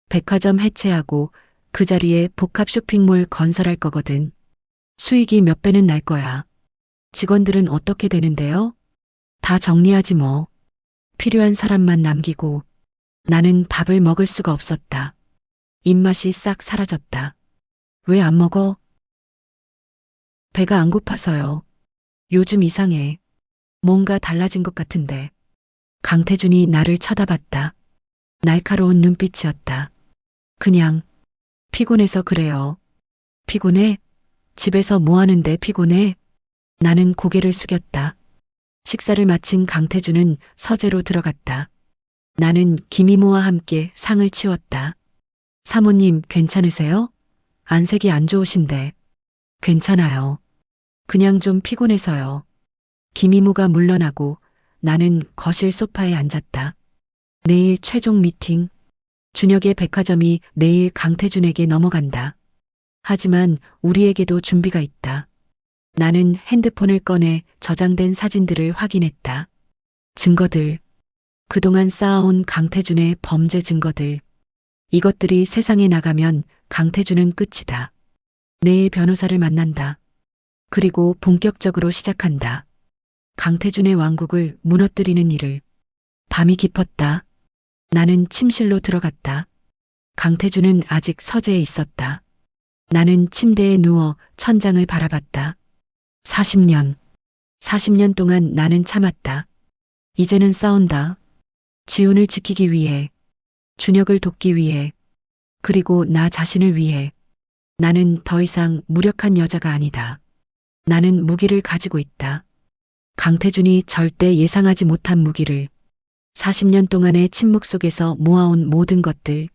백화점 해체하고 그 자리에 복합 쇼핑몰 건설할 거거든. 수익이 몇 배는 날 거야. 직원들은 어떻게 되는데요? 다 정리하지 뭐. 필요한 사람만 남기고. 나는 밥을 먹을 수가 없었다. 입맛이 싹 사라졌다. 왜 안 먹어? 배가 안 고파서요. 요즘 이상해. 뭔가 달라진 것 같은데. 강태준이 나를 쳐다봤다. 날카로운 눈빛이었다. 그냥 피곤해서 그래요. 피곤해? 집에서 뭐 하는데 피곤해? 나는 고개를 숙였다. 식사를 마친 강태준은 서재로 들어갔다. 나는 김이모와 함께 상을 치웠다. 사모님 괜찮으세요? 안색이 안 좋으신데. 괜찮아요. 그냥 좀 피곤해서요. 김이모가 물러나고 나는 거실 소파에 앉았다. 내일 최종 미팅. 준혁의 백화점이 내일 강태준에게 넘어간다. 하지만 우리에게도 준비가 있다. 나는 핸드폰을 꺼내 저장된 사진들을 확인했다. 증거들. 그동안 쌓아온 강태준의 범죄 증거들. 이것들이 세상에 나가면 강태준은 끝이다. 내일 변호사를 만난다. 그리고 본격적으로 시작한다. 강태준의 왕국을 무너뜨리는 일을. 밤이 깊었다. 나는 침실로 들어갔다. 강태준은 아직 서재에 있었다. 나는 침대에 누워 천장을 바라봤다. 40년. 40년 동안 나는 참았다. 이제는 싸운다. 지훈을 지키기 위해, 준혁을 돕기 위해, 그리고 나 자신을 위해. 나는 더 이상 무력한 여자가 아니다. 나는 무기를 가지고 있다. 강태준이 절대 예상하지 못한 무기를. 40년 동안의 침묵 속에서 모아온 모든 것들.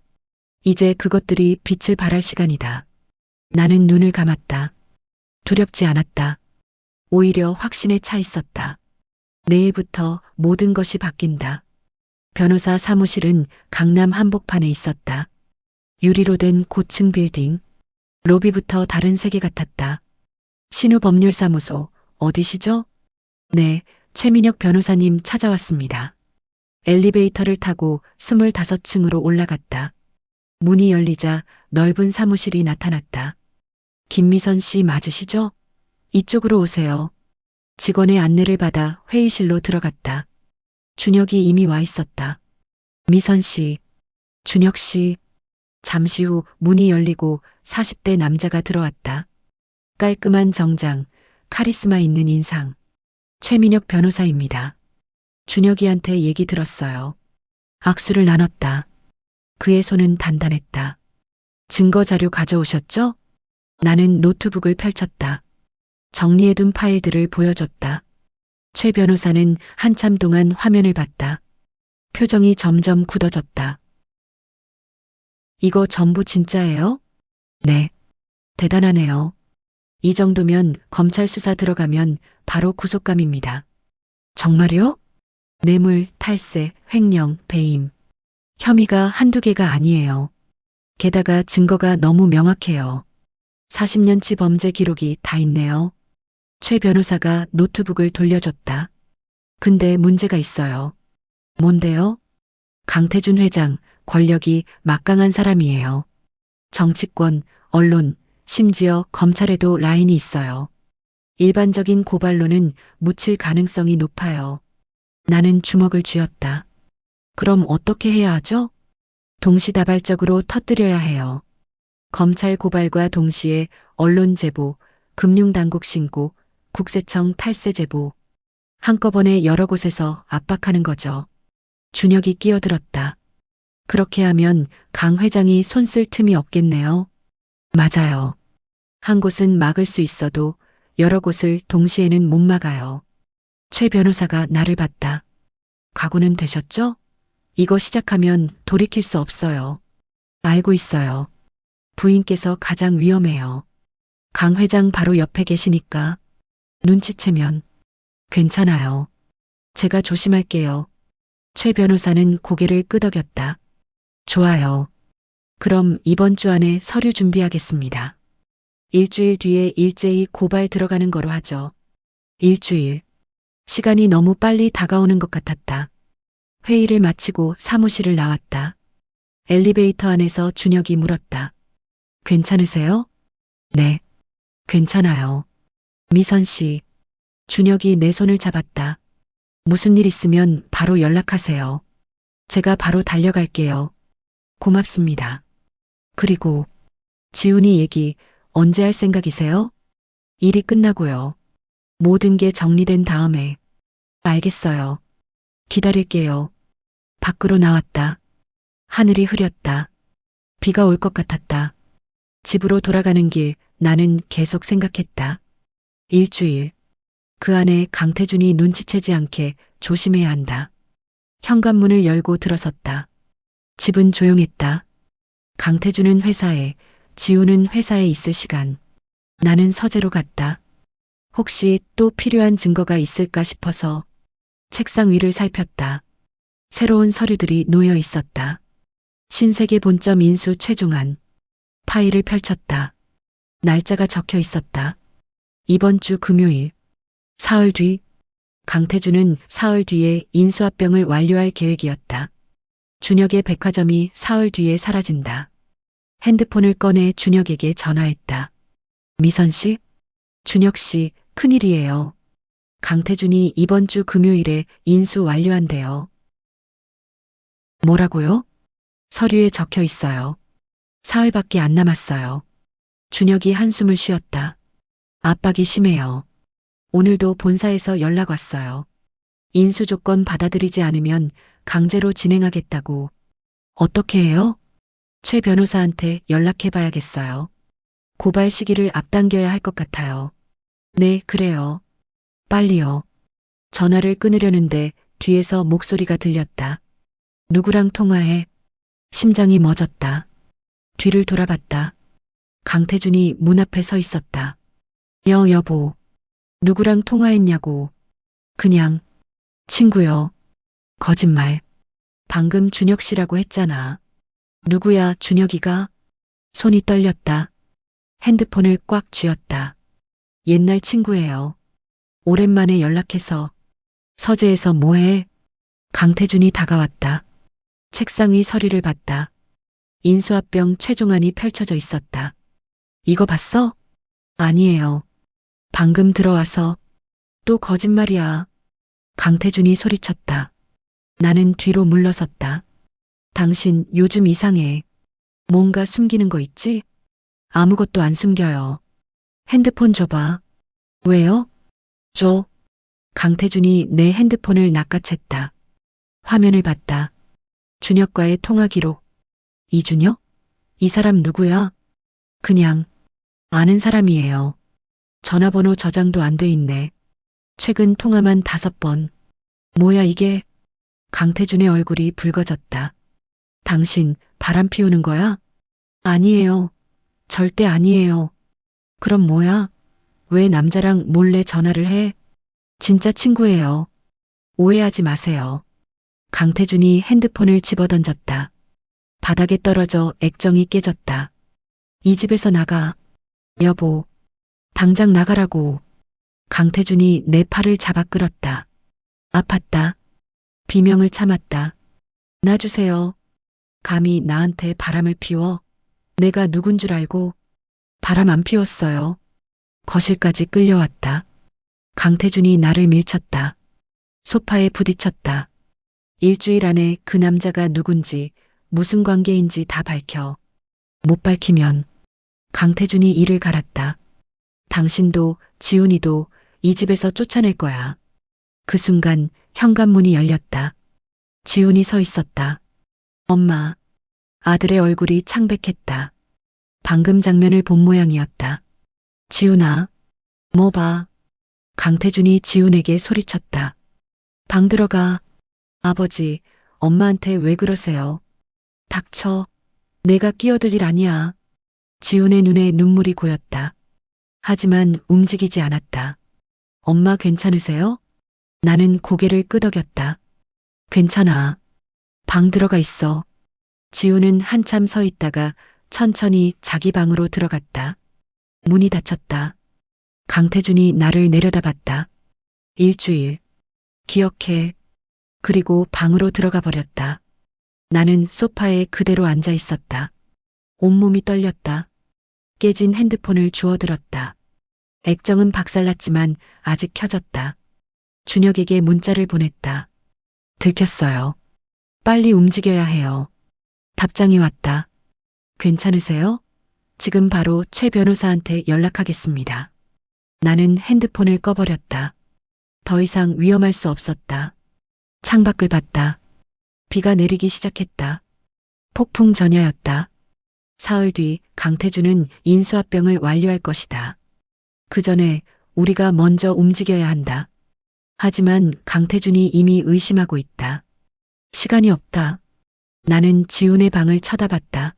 이제 그것들이 빛을 발할 시간이다. 나는 눈을 감았다. 두렵지 않았다. 오히려 확신에 차 있었다. 내일부터 모든 것이 바뀐다. 변호사 사무실은 강남 한복판에 있었다. 유리로 된 고층 빌딩. 로비부터 다른 세계 같았다. 신우법률사무소, 어디시죠? 네, 최민혁 변호사님 찾아왔습니다. 엘리베이터를 타고 25층으로 올라갔다. 문이 열리자 넓은 사무실이 나타났다. 김미선 씨 맞으시죠? 이쪽으로 오세요. 직원의 안내를 받아 회의실로 들어갔다. 준혁이 이미 와 있었다. 미선 씨, 준혁 씨. 잠시 후 문이 열리고 40대 남자가 들어왔다. 깔끔한 정장, 카리스마 있는 인상. 최민혁 변호사입니다. 준혁이한테 얘기 들었어요. 악수를 나눴다. 그의 손은 단단했다. 증거 자료 가져오셨죠? 나는 노트북을 펼쳤다. 정리해둔 파일들을 보여줬다. 최 변호사는 한참 동안 화면을 봤다. 표정이 점점 굳어졌다. 이거 전부 진짜예요? 네. 대단하네요. 이 정도면 검찰 수사 들어가면 바로 구속감입니다. 정말요? 뇌물, 탈세, 횡령, 배임. 혐의가 한두 개가 아니에요. 게다가 증거가 너무 명확해요. 40년치 범죄 기록이 다 있네요. 최 변호사가 노트북을 돌려줬다. 근데 문제가 있어요. 뭔데요? 강태준 회장, 권력이 막강한 사람이에요. 정치권, 언론, 심지어 검찰에도 라인이 있어요. 일반적인 고발로는 묻힐 가능성이 높아요. 나는 주먹을 쥐었다. 그럼 어떻게 해야 하죠? 동시다발적으로 터뜨려야 해요. 검찰 고발과 동시에 언론 제보, 금융당국 신고, 국세청 탈세 제보. 한꺼번에 여러 곳에서 압박하는 거죠. 준혁이 끼어들었다. 그렇게 하면 강 회장이 손쓸 틈이 없겠네요. 맞아요. 한 곳은 막을 수 있어도 여러 곳을 동시에는 못 막아요. 최 변호사가 나를 봤다. 각오는 되셨죠? 이거 시작하면 돌이킬 수 없어요. 알고 있어요. 부인께서 가장 위험해요. 강 회장 바로 옆에 계시니까. 눈치채면. 괜찮아요. 제가 조심할게요. 최 변호사는 고개를 끄덕였다. 좋아요. 그럼 이번 주 안에 서류 준비하겠습니다. 일주일 뒤에 일제히 고발 들어가는 거로 하죠. 일주일. 시간이 너무 빨리 다가오는 것 같았다. 회의를 마치고 사무실을 나왔다. 엘리베이터 안에서 준혁이 물었다. 괜찮으세요? 네. 괜찮아요. 미선 씨. 준혁이 내 손을 잡았다. 무슨 일 있으면 바로 연락하세요. 제가 바로 달려갈게요. 고맙습니다. 그리고 지훈이 얘기 언제 할 생각이세요? 일이 끝나고요. 모든 게 정리된 다음에. 알겠어요. 기다릴게요. 밖으로 나왔다. 하늘이 흐렸다. 비가 올 것 같았다. 집으로 돌아가는 길 나는 계속 생각했다. 일주일. 그 안에 강태준이 눈치채지 않게 조심해야 한다. 현관문을 열고 들어섰다. 집은 조용했다. 강태준은 회사에, 지우는 회사에 있을 시간. 나는 서재로 갔다. 혹시 또 필요한 증거가 있을까 싶어서 책상 위를 살폈다. 새로운 서류들이 놓여 있었다. 신세계 본점 인수 최종안. 파일을 펼쳤다. 날짜가 적혀 있었다. 이번 주 금요일. 사흘 뒤. 강태준은 사흘 뒤에 인수합병을 완료할 계획이었다. 준혁의 백화점이 사흘 뒤에 사라진다. 핸드폰을 꺼내 준혁에게 전화했다. 미선 씨? 준혁 씨, 큰일이에요. 강태준이 이번 주 금요일에 인수 완료한대요. 뭐라고요? 서류에 적혀 있어요. 사흘밖에 안 남았어요. 준혁이 한숨을 쉬었다. 압박이 심해요. 오늘도 본사에서 연락 왔어요. 인수 조건 받아들이지 않으면 강제로 진행하겠다고. 어떻게 해요? 최 변호사한테 연락해 봐야겠어요. 고발 시기를 앞당겨야 할 것 같아요. 네, 그래요. 빨리요. 전화를 끊으려는데 뒤에서 목소리가 들렸다. 누구랑 통화해? 심장이 멎었다. 뒤를 돌아봤다. 강태준이 문 앞에 서 있었다. 여보. 누구랑 통화했냐고. 그냥 친구요. 거짓말. 방금 준혁 씨라고 했잖아. 누구야, 준혁이가? 손이 떨렸다. 핸드폰을 꽉 쥐었다. 옛날 친구예요. 오랜만에 연락해서. 서재에서 뭐해? 강태준이 다가왔다. 책상 위 서류를 봤다. 인수합병 최종안이 펼쳐져 있었다. 이거 봤어? 아니에요. 방금 들어와서. 또 거짓말이야. 강태준이 소리쳤다. 나는 뒤로 물러섰다. 당신 요즘 이상해. 뭔가 숨기는 거 있지? 아무것도 안 숨겨요. 핸드폰 줘봐. 왜요? 줘. 강태준이 내 핸드폰을 낚아챘다. 화면을 봤다. 준혁과의 통화 기록. 이준혁? 이 사람 누구야? 그냥 아는 사람이에요. 전화번호 저장도 안 돼 있네. 최근 통화만 5번. 뭐야 이게? 강태준의 얼굴이 붉어졌다. 당신 바람 피우는 거야? 아니에요. 절대 아니에요. 그럼 뭐야? 왜 남자랑 몰래 전화를 해? 진짜 친구예요. 오해하지 마세요. 강태준이 핸드폰을 집어던졌다. 바닥에 떨어져 액정이 깨졌다. 이 집에서 나가. 여보. 당장 나가라고. 강태준이 내 팔을 잡아 끌었다. 아팠다. 비명을 참았다. 놔주세요. 감히 나한테 바람을 피워? 내가 누군 줄 알고? 바람 안 피웠어요. 거실까지 끌려왔다. 강태준이 나를 밀쳤다. 소파에 부딪혔다. 일주일 안에 그 남자가 누군지 무슨 관계인지 다 밝혀. 못 밝히면 강태준이 이를 갈았다. 당신도 지훈이도 이 집에서 쫓아낼 거야. 그 순간 현관문이 열렸다. 지훈이 서 있었다. 엄마. 아들의 얼굴이 창백했다. 방금 장면을 본 모양이었다. 지훈아. 뭐 봐. 강태준이 지훈에게 소리쳤다. 방 들어가. 아버지, 엄마한테 왜 그러세요? 닥쳐. 내가 끼어들 일 아니야. 지훈의 눈에 눈물이 고였다. 하지만 움직이지 않았다. 엄마 괜찮으세요? 나는 고개를 끄덕였다. 괜찮아. 방 들어가 있어. 지훈은 한참 서 있다가 천천히 자기 방으로 들어갔다. 문이 닫혔다. 강태준이 나를 내려다봤다. 일주일. 기억해. 그리고 방으로 들어가 버렸다. 나는 소파에 그대로 앉아 있었다. 온몸이 떨렸다. 깨진 핸드폰을 주워들었다. 액정은 박살났지만 아직 켜졌다. 준혁에게 문자를 보냈다. 들켰어요. 빨리 움직여야 해요. 답장이 왔다. 괜찮으세요? 지금 바로 최 변호사한테 연락하겠습니다. 나는 핸드폰을 꺼버렸다. 더 이상 위험할 수 없었다. 창밖을 봤다. 비가 내리기 시작했다. 폭풍 전야였다. 사흘 뒤 강태준은 인수합병을 완료할 것이다. 그 전에 우리가 먼저 움직여야 한다. 하지만 강태준이 이미 의심하고 있다. 시간이 없다. 나는 지훈의 방을 쳐다봤다.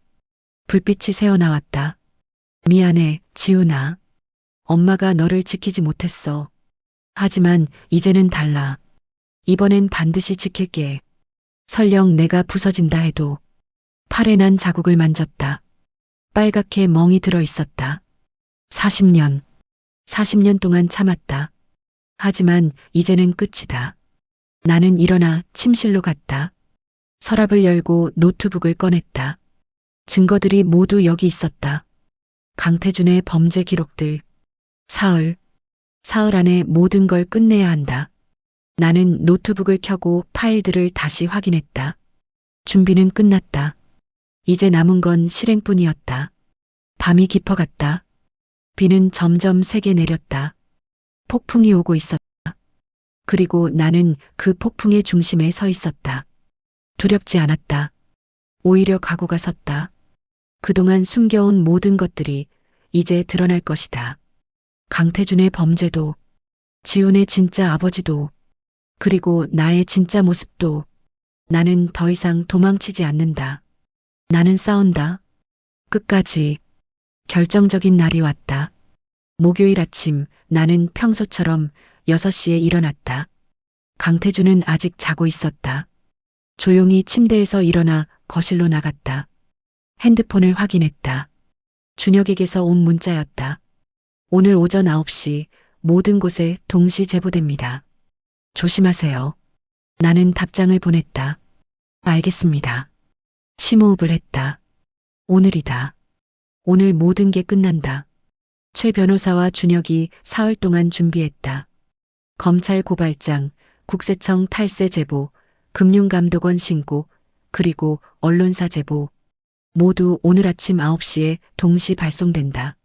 불빛이 새어나왔다. 미안해, 지훈아. 엄마가 너를 지키지 못했어. 하지만 이제는 달라. 이번엔 반드시 지킬게. 설령 내가 부서진다 해도. 팔에 난 자국을 만졌다. 빨갛게 멍이 들어 있었다. 40년. 40년 동안 참았다. 하지만 이제는 끝이다. 나는 일어나 침실로 갔다. 서랍을 열고 노트북을 꺼냈다. 증거들이 모두 여기 있었다. 강태준의 범죄 기록들. 사흘 안에 모든 걸 끝내야 한다. 나는 노트북을 켜고 파일들을 다시 확인했다. 준비는 끝났다. 이제 남은 건 실행뿐이었다. 밤이 깊어갔다. 비는 점점 세게 내렸다. 폭풍이 오고 있었다. 그리고 나는 그 폭풍의 중심에 서 있었다. 두렵지 않았다. 오히려 각오가 섰다. 그동안 숨겨온 모든 것들이 이제 드러날 것이다. 강태준의 범죄도, 지훈의 진짜 아버지도, 그리고 나의 진짜 모습도. 나는 더 이상 도망치지 않는다. 나는 싸운다. 끝까지. 결정적인 날이 왔다. 목요일 아침 나는 평소처럼 6시에 일어났다. 강태준은 아직 자고 있었다. 조용히 침대에서 일어나 거실로 나갔다. 핸드폰을 확인했다. 준혁에게서 온 문자였다. 오늘 오전 9시 모든 곳에 동시 제보됩니다. 조심하세요. 나는 답장을 보냈다. 알겠습니다. 심호흡을 했다. 오늘이다. 오늘 모든 게 끝난다. 최 변호사와 준혁이 사흘 동안 준비했다. 검찰 고발장, 국세청 탈세 제보, 금융감독원 신고, 그리고 언론사 제보. 모두 오늘 아침 9시에 동시 발송된다.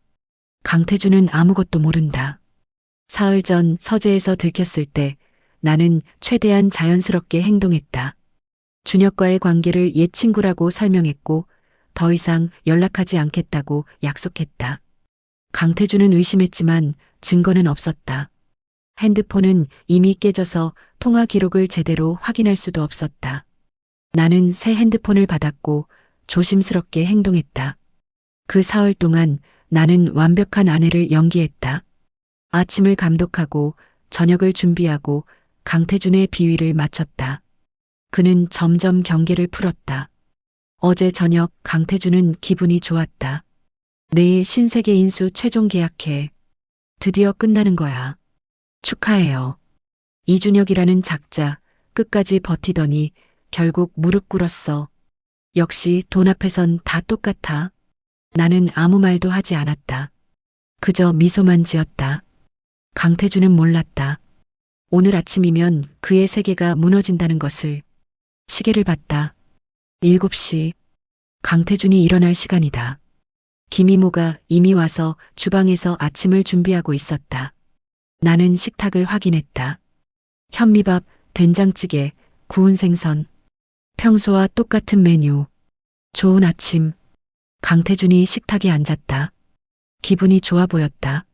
강태준은 아무것도 모른다. 사흘 전 서재에서 들켰을 때 나는 최대한 자연스럽게 행동했다. 준혁과의 관계를 옛 친구라고 설명했고 더 이상 연락하지 않겠다고 약속했다. 강태준은 의심했지만 증거는 없었다. 핸드폰은 이미 깨져서 통화 기록을 제대로 확인할 수도 없었다. 나는 새 핸드폰을 받았고 조심스럽게 행동했다. 그 사흘 동안 나는 완벽한 아내를 연기했다. 아침을 감독하고 저녁을 준비하고 강태준의 비위를 맞췄다. 그는 점점 경계를 풀었다. 어제 저녁 강태준은 기분이 좋았다. 내일 신세계 인수 최종 계약해. 드디어 끝나는 거야. 축하해요. 이준혁이라는 작자 끝까지 버티더니 결국 무릎 꿇었어. 역시 돈 앞에선 다 똑같아. 나는 아무 말도 하지 않았다. 그저 미소만 지었다. 강태준은 몰랐다. 오늘 아침이면 그의 세계가 무너진다는 것을. 시계를 봤다. 7시. 강태준이 일어날 시간이다. 김이모가 이미 와서 주방에서 아침을 준비하고 있었다. 나는 식탁을 확인했다. 현미밥, 된장찌개, 구운 생선. 평소와 똑같은 메뉴. 좋은 아침. 강태준이 식탁에 앉았다. 기분이 좋아 보였다.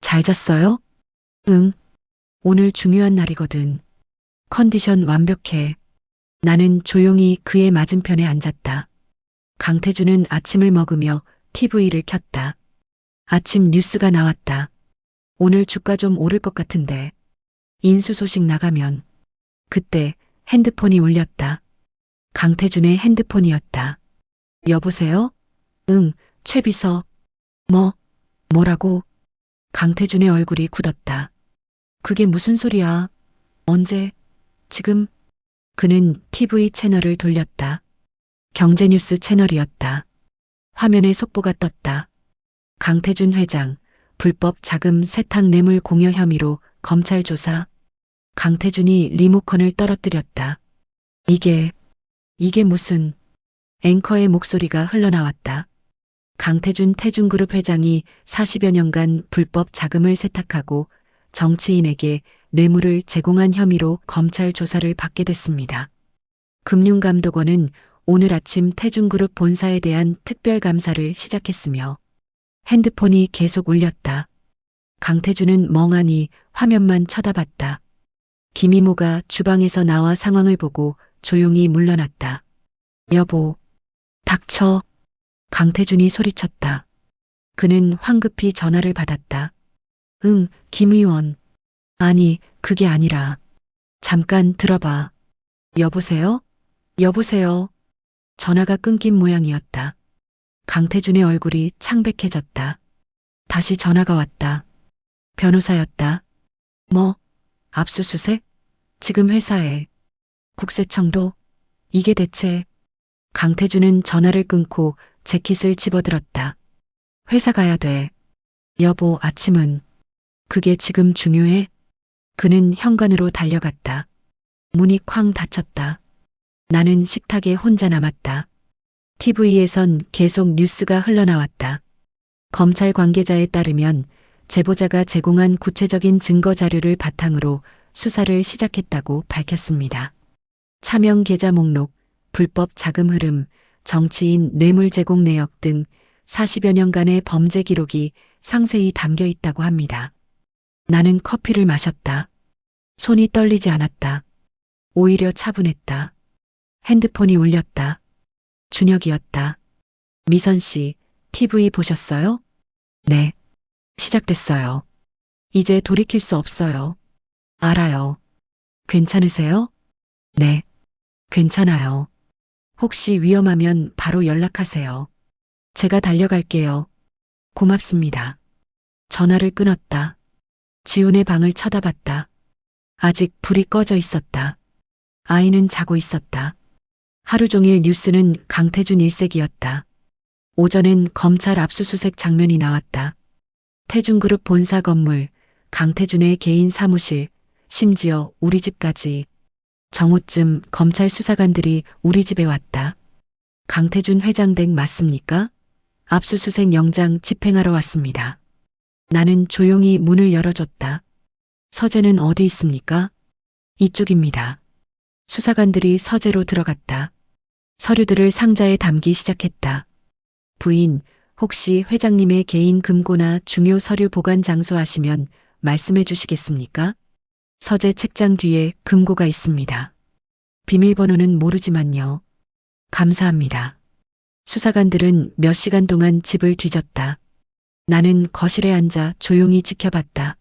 잘 잤어요? 응. 오늘 중요한 날이거든. 컨디션 완벽해. 나는 조용히 그의 맞은편에 앉았다. 강태준은 아침을 먹으며 TV를 켰다. 아침 뉴스가 나왔다. 오늘 주가 좀 오를 것 같은데. 인수 소식 나가면. 그때 핸드폰이 울렸다. 강태준의 핸드폰이었다. 여보세요? 응, 최 비서. 뭐라고? 강태준의 얼굴이 굳었다. 그게 무슨 소리야? 언제? 지금? 그는 TV 채널을 돌렸다. 경제뉴스 채널이었다. 화면에 속보가 떴다. 강태준 회장, 불법 자금 세탁 뇌물 공여 혐의로 검찰 조사. 강태준이 리모컨을 떨어뜨렸다. 이게 무슨... 앵커의 목소리가 흘러나왔다. 강태준 태중그룹 회장이 40여 년간 불법 자금을 세탁하고 정치인에게 뇌물을 제공한 혐의로 검찰 조사를 받게 됐습니다. 금융감독원은 오늘 아침 태중그룹 본사에 대한 특별감사를 시작했으며 핸드폰이 계속 울렸다. 강태준은 멍하니 화면만 쳐다봤다. 김이모가 주방에서 나와 상황을 보고 조용히 물러났다. 여보, 닥쳐. 강태준이 소리쳤다. 그는 황급히 전화를 받았다. 응, 김 의원. 아니, 그게 아니라. 잠깐 들어봐. 여보세요? 여보세요? 전화가 끊긴 모양이었다. 강태준의 얼굴이 창백해졌다. 다시 전화가 왔다. 변호사였다. 뭐, 압수수색? 지금 회사에. 국세청도? 이게 대체. 강태준은 전화를 끊고 재킷을 집어들었다. 회사 가야 돼. 여보, 아침은. 그게 지금 중요해? 그는 현관으로 달려갔다. 문이 쾅 닫혔다. 나는 식탁에 혼자 남았다. TV에선 계속 뉴스가 흘러나왔다. 검찰 관계자에 따르면 제보자가 제공한 구체적인 증거 자료를 바탕으로 수사를 시작했다고 밝혔습니다. 차명 계좌 목록, 불법 자금 흐름, 정치인 뇌물 제공 내역 등 40여 년간의 범죄 기록이 상세히 담겨 있다고 합니다. 나는 커피를 마셨다. 손이 떨리지 않았다. 오히려 차분했다. 핸드폰이 울렸다. 준혁이었다. 미선 씨, TV 보셨어요? 네. 시작됐어요. 이제 돌이킬 수 없어요. 알아요. 괜찮으세요? 네. 괜찮아요. 혹시 위험하면 바로 연락하세요. 제가 달려갈게요. 고맙습니다. 전화를 끊었다. 지훈의 방을 쳐다봤다. 아직 불이 꺼져 있었다. 아이는 자고 있었다. 하루 종일 뉴스는 강태준 일색이었다. 오전엔 검찰 압수수색 장면이 나왔다. 태준그룹 본사 건물, 강태준의 개인 사무실, 심지어 우리 집까지. 정오쯤 검찰 수사관들이 우리 집에 왔다. 강태준 회장 댁 맞습니까? 압수수색 영장 집행하러 왔습니다. 나는 조용히 문을 열어줬다. 서재는 어디 있습니까? 이쪽입니다. 수사관들이 서재로 들어갔다. 서류들을 상자에 담기 시작했다. 부인, 혹시 회장님의 개인 금고나 중요 서류 보관 장소 아시면 말씀해 주시겠습니까? 서재 책장 뒤에 금고가 있습니다. 비밀번호는 모르지만요. 감사합니다. 수사관들은 몇 시간 동안 집을 뒤졌다. 나는 거실에 앉아 조용히 지켜봤다.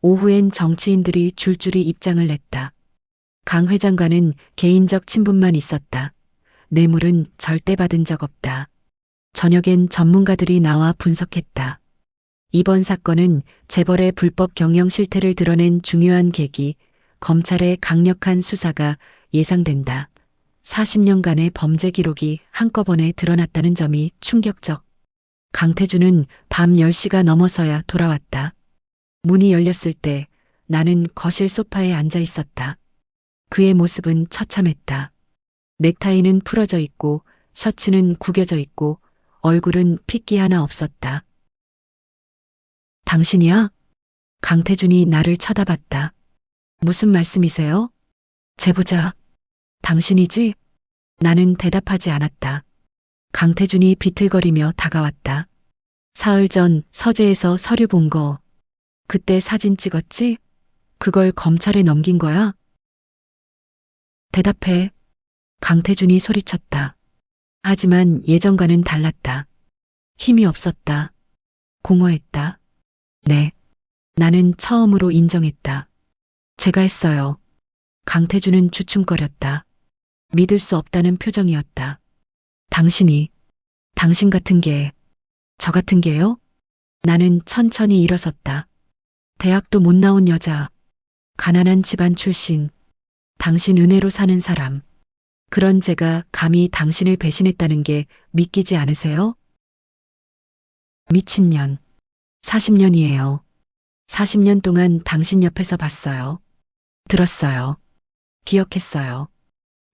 오후엔 정치인들이 줄줄이 입장을 냈다. 강 회장과는 개인적 친분만 있었다. 뇌물은 절대 받은 적 없다. 저녁엔 전문가들이 나와 분석했다. 이번 사건은 재벌의 불법 경영 실태를 드러낸 중요한 계기, 검찰의 강력한 수사가 예상된다. 40년간의 범죄 기록이 한꺼번에 드러났다는 점이 충격적. 강태준은 밤 10시가 넘어서야 돌아왔다. 문이 열렸을 때 나는 거실 소파에 앉아 있었다. 그의 모습은 처참했다. 넥타이는 풀어져 있고 셔츠는 구겨져 있고 얼굴은 핏기 하나 없었다. 당신이야? 강태준이 나를 쳐다봤다. 무슨 말씀이세요? 제보자. 당신이지? 나는 대답하지 않았다. 강태준이 비틀거리며 다가왔다. 사흘 전 서재에서 서류 본 거. 그때 사진 찍었지? 그걸 검찰에 넘긴 거야? 대답해. 강태준이 소리쳤다. 하지만 예전과는 달랐다. 힘이 없었다. 공허했다. 네. 나는 처음으로 인정했다. 제가 했어요. 강태준은 주춤거렸다. 믿을 수 없다는 표정이었다. 당신 같은 게, 저 같은 게요? 나는 천천히 일어섰다. 대학도 못 나온 여자, 가난한 집안 출신, 당신 은혜로 사는 사람. 그런 제가 감히 당신을 배신했다는 게 믿기지 않으세요? 미친년. 40년이에요. 40년 동안 당신 옆에서 봤어요. 들었어요. 기억했어요.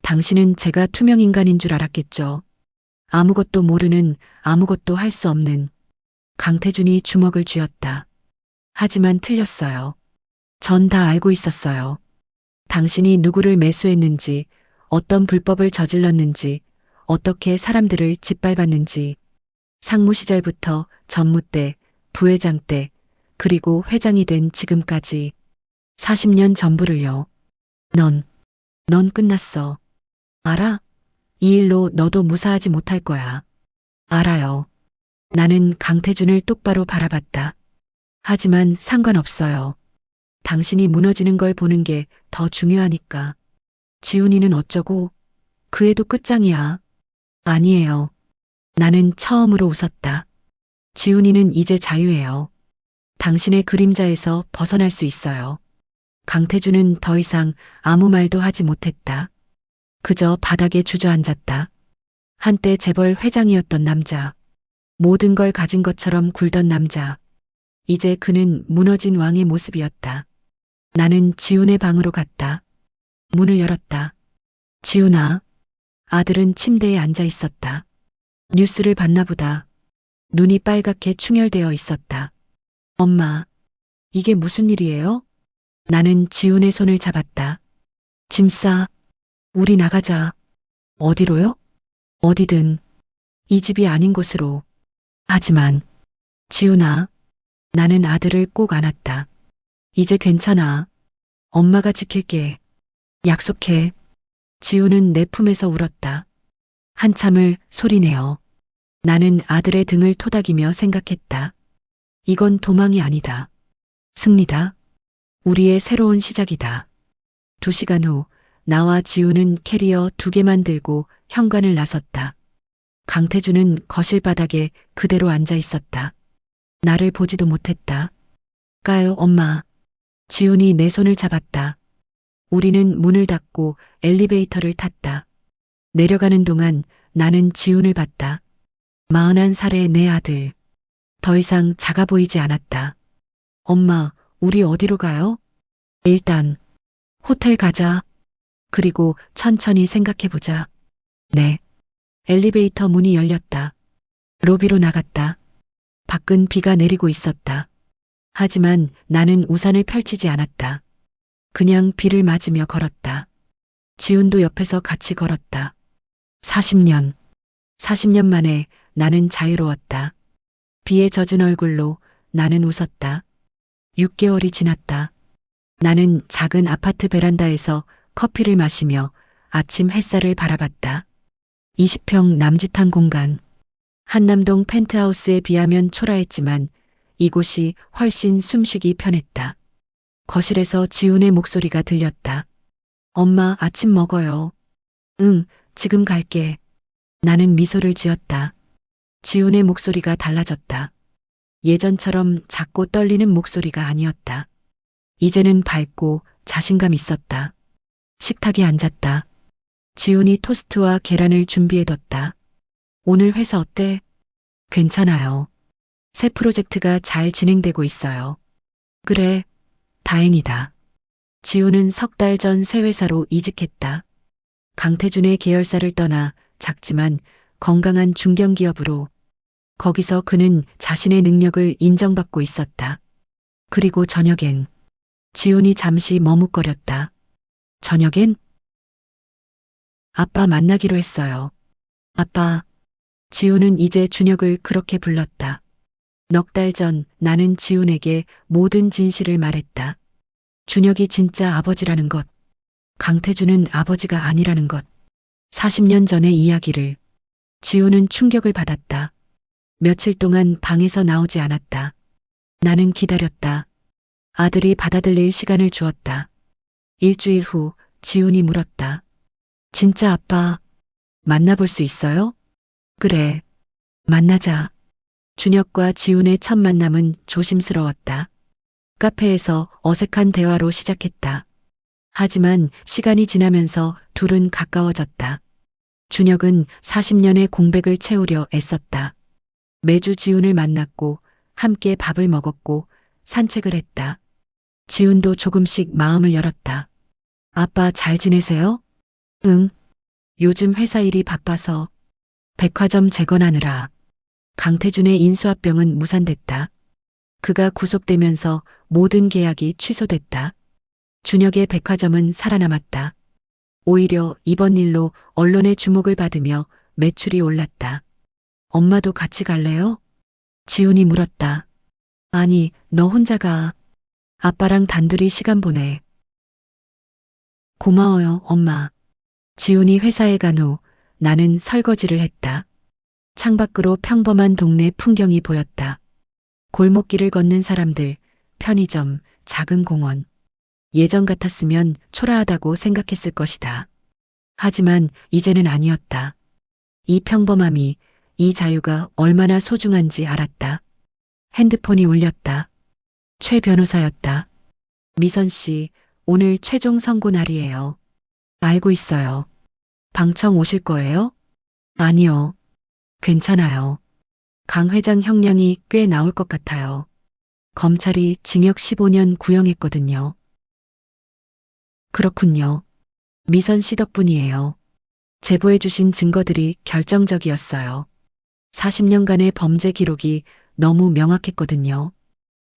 당신은 제가 투명인간인 줄 알았겠죠. 아무것도 모르는, 아무것도 할 수 없는. 강태준이 주먹을 쥐었다. 하지만 틀렸어요. 전 다 알고 있었어요. 당신이 누구를 매수했는지, 어떤 불법을 저질렀는지, 어떻게 사람들을 짓밟았는지. 상무 시절부터 전무 때, 부회장 때, 그리고 회장이 된 지금까지 40년 전부를요. 넌 끝났어. 알아? 이 일로 너도 무사하지 못할 거야. 알아요. 나는 강태준을 똑바로 바라봤다. 하지만 상관없어요. 당신이 무너지는 걸 보는 게 더 중요하니까. 지훈이는 어쩌고? 그 애도 끝장이야. 아니에요. 나는 처음으로 웃었다. 지훈이는 이제 자유예요. 당신의 그림자에서 벗어날 수 있어요. 강태주는 더 이상 아무 말도 하지 못했다. 그저 바닥에 주저앉았다. 한때 재벌 회장이었던 남자. 모든 걸 가진 것처럼 굴던 남자. 이제 그는 무너진 왕의 모습이었다. 나는 지훈의 방으로 갔다. 문을 열었다. 지훈아. 아들은 침대에 앉아 있었다. 뉴스를 봤나 보다. 눈이 빨갛게 충혈되어 있었다. 엄마, 이게 무슨 일이에요? 나는 지훈의 손을 잡았다. 짐 싸. 우리 나가자. 어디로요? 어디든. 이 집이 아닌 곳으로. 하지만, 지훈아. 나는 아들을 꼭 안았다. 이제 괜찮아. 엄마가 지킬게. 약속해. 지훈은 내 품에서 울었다. 한참을 소리내어. 나는 아들의 등을 토닥이며 생각했다. 이건 도망이 아니다. 승리다. 우리의 새로운 시작이다. 2시간 후 나와 지우는 캐리어 2개만 들고 현관을 나섰다. 강태주는 거실 바닥에 그대로 앉아 있었다. 나를 보지도 못했다. 가요, 엄마. 지훈이 내 손을 잡았다. 우리는 문을 닫고 엘리베이터를 탔다. 내려가는 동안 나는 지훈을 봤다. 41살의 내 아들. 더 이상 작아 보이지 않았다. 엄마, 우리 어디로 가요? 일단, 호텔 가자. 그리고 천천히 생각해보자. 네. 엘리베이터 문이 열렸다. 로비로 나갔다. 밖은 비가 내리고 있었다. 하지만 나는 우산을 펼치지 않았다. 그냥 비를 맞으며 걸었다. 지훈도 옆에서 같이 걸었다. 40년 만에 나는 자유로웠다. 비에 젖은 얼굴로 나는 웃었다. 6개월이 지났다. 나는 작은 아파트 베란다에서 커피를 마시며 아침 햇살을 바라봤다. 20평 남짓한 공간. 한남동 펜트하우스에 비하면 초라했지만 이곳이 훨씬 숨쉬기 편했다. 거실에서 지훈의 목소리가 들렸다. 엄마, 아침 먹어요. 응, 지금 갈게. 나는 미소를 지었다. 지훈의 목소리가 달라졌다. 예전처럼 작고 떨리는 목소리가 아니었다. 이제는 밝고 자신감 있었다. 식탁에 앉았다. 지훈이 토스트와 계란을 준비해뒀다. 오늘 회사 어때? 괜찮아요. 새 프로젝트가 잘 진행되고 있어요. 그래, 다행이다. 지훈은 3달 전 새 회사로 이직했다. 강태준의 계열사를 떠나 작지만 건강한 중견기업으로. 거기서 그는 자신의 능력을 인정받고 있었다. 그리고 저녁엔 지훈이 잠시 머뭇거렸다. 저녁엔? 아빠 만나기로 했어요. 아빠. 지훈은 이제 준혁을 그렇게 불렀다. 넉 달 전 나는 지훈에게 모든 진실을 말했다. 준혁이 진짜 아버지라는 것. 강태준은 아버지가 아니라는 것. 40년 전의 이야기를. 지훈은 충격을 받았다. 며칠 동안 방에서 나오지 않았다. 나는 기다렸다. 아들이 받아들일 시간을 주었다. 일주일 후 지훈이 물었다. 진짜 아빠 만나볼 수 있어요? 그래, 만나자. 준혁과 지훈의 첫 만남은 조심스러웠다. 카페에서 어색한 대화로 시작했다. 하지만 시간이 지나면서 둘은 가까워졌다. 준혁은 40년의 공백을 채우려 애썼다. 매주 지훈을 만났고 함께 밥을 먹었고 산책을 했다. 지훈도 조금씩 마음을 열었다. 아빠 잘 지내세요? 응. 요즘 회사 일이 바빠서 백화점 재건하느라. 강태준의 인수합병은 무산됐다. 그가 구속되면서 모든 계약이 취소됐다. 준혁의 백화점은 살아남았다. 오히려 이번 일로 언론의 주목을 받으며 매출이 올랐다. 엄마도 같이 갈래요? 지훈이 물었다. 아니, 너 혼자 가. 아빠랑 단둘이 시간 보내. 고마워요, 엄마. 지훈이 회사에 간 후 나는 설거지를 했다. 창밖으로 평범한 동네 풍경이 보였다. 골목길을 걷는 사람들, 편의점, 작은 공원. 예전 같았으면 초라하다고 생각했을 것이다. 하지만 이제는 아니었다. 이 평범함이, 이 자유가 얼마나 소중한지 알았다. 핸드폰이 울렸다. 최 변호사였다. 미선 씨, 오늘 최종 선고 날이에요. 알고 있어요. 방청 오실 거예요? 아니요. 괜찮아요. 강 회장 형량이 꽤 나올 것 같아요. 검찰이 징역 15년 구형했거든요. 그렇군요. 미선 씨 덕분이에요. 제보해 주신 증거들이 결정적이었어요. 40년간의 범죄 기록이 너무 명확했거든요.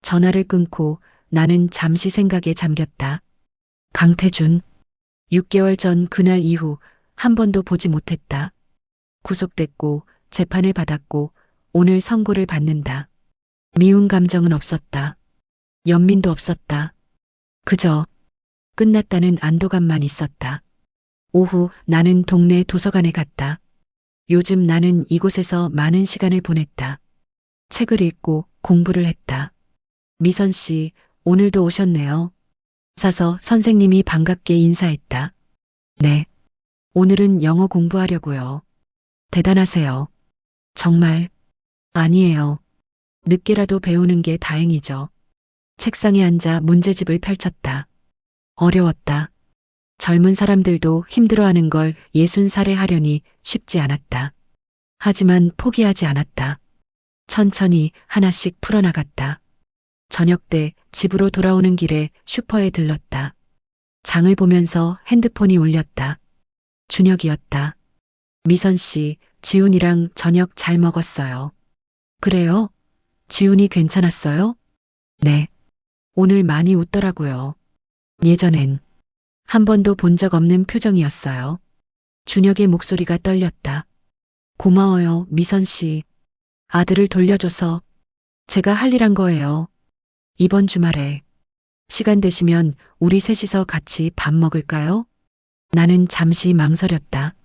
전화를 끊고 나는 잠시 생각에 잠겼다. 강태준. 6개월 전 그날 이후 한 번도 보지 못했다. 구속됐고 재판을 받았고 오늘 선고를 받는다. 미운 감정은 없었다. 연민도 없었다. 그저 끝났다는 안도감만 있었다. 오후 나는 동네 도서관에 갔다. 요즘 나는 이곳에서 많은 시간을 보냈다. 책을 읽고 공부를 했다. 미선 씨, 오늘도 오셨네요. 사서 선생님이 반갑게 인사했다. 네. 오늘은 영어 공부하려고요. 대단하세요. 정말. 아니에요. 늦게라도 배우는 게 다행이죠. 책상에 앉아 문제집을 펼쳤다. 어려웠다. 젊은 사람들도 힘들어하는 걸 60살에 하려니 쉽지 않았다. 하지만 포기하지 않았다. 천천히 하나씩 풀어나갔다. 저녁 때 집으로 돌아오는 길에 슈퍼에 들렀다. 장을 보면서 핸드폰이 울렸다. 준혁이었다. 미선 씨, 지훈이랑 저녁 잘 먹었어요. 그래요? 지훈이 괜찮았어요? 네. 오늘 많이 웃더라고요. 예전엔 한 번도 본 적 없는 표정이었어요. 준혁의 목소리가 떨렸다. 고마워요, 미선 씨. 아들을 돌려줘서 제가 할 일 한 거예요. 이번 주말에 시간 되시면 우리 셋이서 같이 밥 먹을까요? 나는 잠시 망설였다.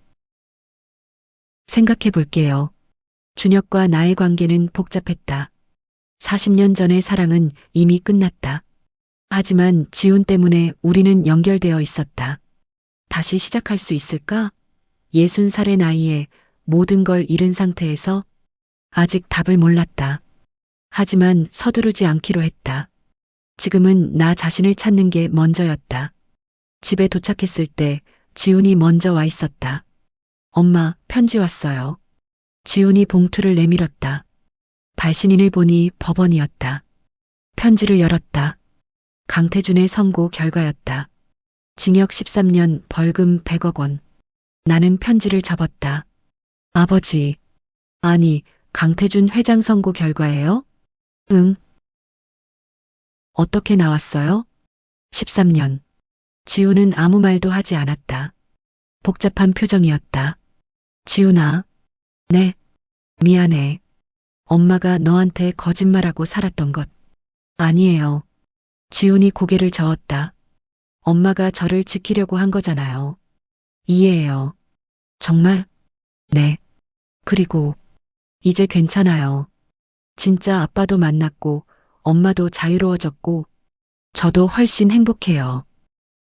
생각해 볼게요. 준혁과 나의 관계는 복잡했다. 40년 전의 사랑은 이미 끝났다. 하지만 지훈 때문에 우리는 연결되어 있었다. 다시 시작할 수 있을까? 60살의 나이에 모든 걸 잃은 상태에서 아직 답을 몰랐다. 하지만 서두르지 않기로 했다. 지금은 나 자신을 찾는 게 먼저였다. 집에 도착했을 때 지훈이 먼저 와 있었다. 엄마, 편지 왔어요. 지훈이 봉투를 내밀었다. 발신인을 보니 법원이었다. 편지를 열었다. 강태준의 선고 결과였다. 징역 13년, 벌금 100억 원. 나는 편지를 접었다. 아버지. 아니, 강태준 회장 선고 결과예요? 응. 어떻게 나왔어요? 13년. 지훈은 아무 말도 하지 않았다. 복잡한 표정이었다. 지훈아. 네. 미안해. 엄마가 너한테 거짓말하고 살았던 것. 아니에요. 지훈이 고개를 저었다. 엄마가 저를 지키려고 한 거잖아요. 이해해요. 정말? 네. 그리고 이제 괜찮아요. 진짜 아빠도 만났고 엄마도 자유로워졌고 저도 훨씬 행복해요.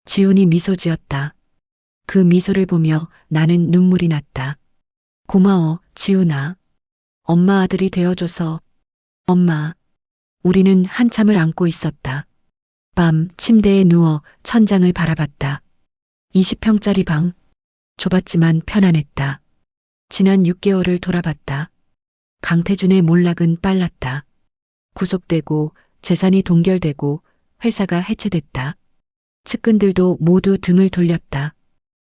지훈이 미소 지었다. 그 미소를 보며 나는 눈물이 났다. 고마워, 지훈아. 엄마 아들이 되어줘서. 엄마. 우리는 한참을 안고 있었다. 밤 침대에 누워 천장을 바라봤다. 20평짜리 방. 좁았지만 편안했다. 지난 6개월을 돌아봤다. 강태준의 몰락은 빨랐다. 구속되고 재산이 동결되고 회사가 해체됐다. 측근들도 모두 등을 돌렸다.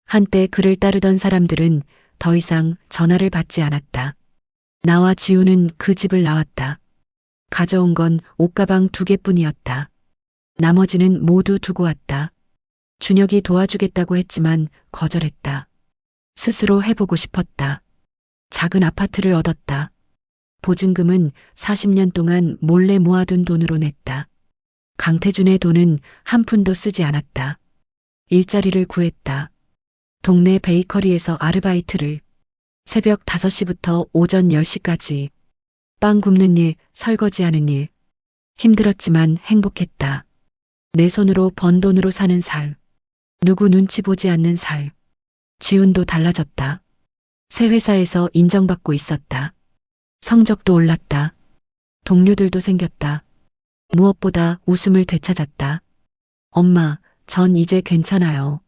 한때 그를 따르던 사람들은 더 이상 전화를 받지 않았다. 나와 지우는 그 집을 나왔다. 가져온 건 옷가방 2개뿐이었다. 나머지는 모두 두고 왔다. 준혁이 도와주겠다고 했지만 거절했다. 스스로 해보고 싶었다. 작은 아파트를 얻었다. 보증금은 40년 동안 몰래 모아둔 돈으로 냈다. 강태준의 돈은 한 푼도 쓰지 않았다. 일자리를 구했다. 동네 베이커리에서 아르바이트를. 새벽 5시부터 오전 10시까지. 빵 굽는 일, 설거지하는 일. 힘들었지만 행복했다. 내 손으로 번 돈으로 사는 삶. 누구 눈치 보지 않는 삶. 지훈도 달라졌다. 새 회사에서 인정받고 있었다. 성적도 올랐다. 동료들도 생겼다. 무엇보다 웃음을 되찾았다. 엄마, 전 이제 괜찮아요.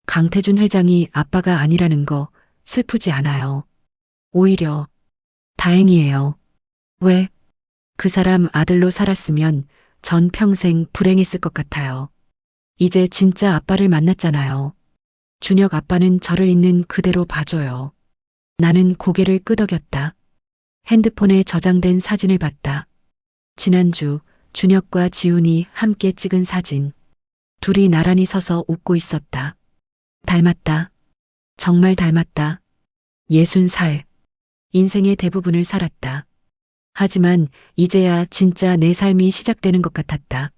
강태준 회장이 아빠가 아니라는 거 슬프지 않아요. 오히려 다행이에요. 왜? 그 사람 아들로 살았으면 전 평생 불행했을 것 같아요. 이제 진짜 아빠를 만났잖아요. 준혁 아빠는 저를 있는 그대로 봐줘요. 나는 고개를 끄덕였다. 핸드폰에 저장된 사진을 봤다. 지난주 준혁과 지훈이 함께 찍은 사진. 둘이 나란히 서서 웃고 있었다. 닮았다. 정말 닮았다. 60살. 인생의 대부분을 살았다. 하지만 이제야 진짜 내 삶이 시작되는 것 같았다.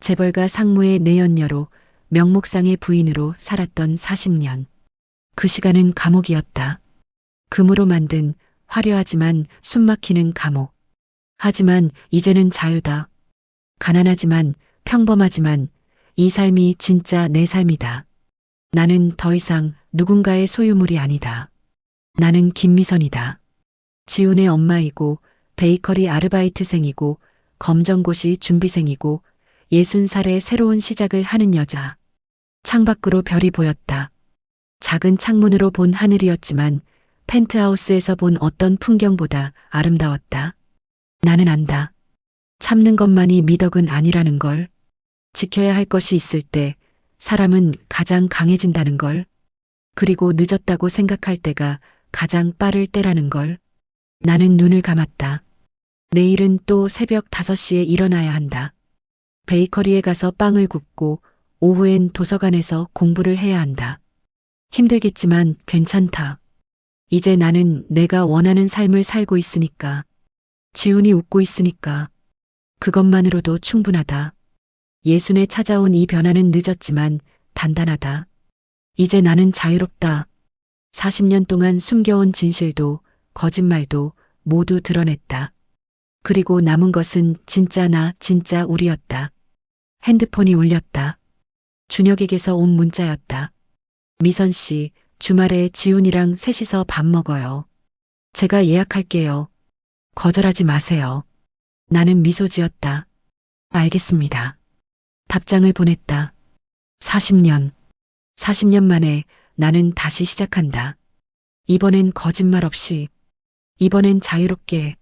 재벌가 상무의 내연녀로 명목상의 부인으로 살았던 40년. 그 시간은 감옥이었다. 금으로 만든 화려하지만 숨막히는 감옥. 하지만 이제는 자유다. 가난하지만 평범하지만 이 삶이 진짜 내 삶이다. 나는 더 이상 누군가의 소유물이 아니다. 나는 김미선이다. 지훈의 엄마이고 베이커리 아르바이트생이고 검정고시 준비생이고 60살의 새로운 시작을 하는 여자. 창밖으로 별이 보였다. 작은 창문으로 본 하늘이었지만 펜트하우스에서 본 어떤 풍경보다 아름다웠다. 나는 안다. 참는 것만이 미덕은 아니라는 걸. 지켜야 할 것이 있을 때 사람은 가장 강해진다는 걸. 그리고 늦었다고 생각할 때가 가장 빠를 때라는 걸. 나는 눈을 감았다. 내일은 또 새벽 5시에 일어나야 한다. 베이커리에 가서 빵을 굽고 오후엔 도서관에서 공부를 해야 한다. 힘들겠지만 괜찮다. 이제 나는 내가 원하는 삶을 살고 있으니까. 지훈이 웃고 있으니까. 그것만으로도 충분하다. 예순에 찾아온 이 변화는 늦었지만 단단하다. 이제 나는 자유롭다. 40년 동안 숨겨온 진실도 거짓말도 모두 드러냈다. 그리고 남은 것은 진짜 나, 진짜 우리였다. 핸드폰이 울렸다. 준혁에게서 온 문자였다. 미선 씨, 주말에 지훈이랑 셋이서 밥 먹어요. 제가 예약할게요. 거절하지 마세요. 나는 미소 지었다. 알겠습니다. 답장을 보냈다. 40년. 40년 만에 나는 다시 시작한다. 이번엔 거짓말 없이. 이번엔 자유롭게.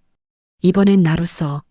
이번엔 나로서.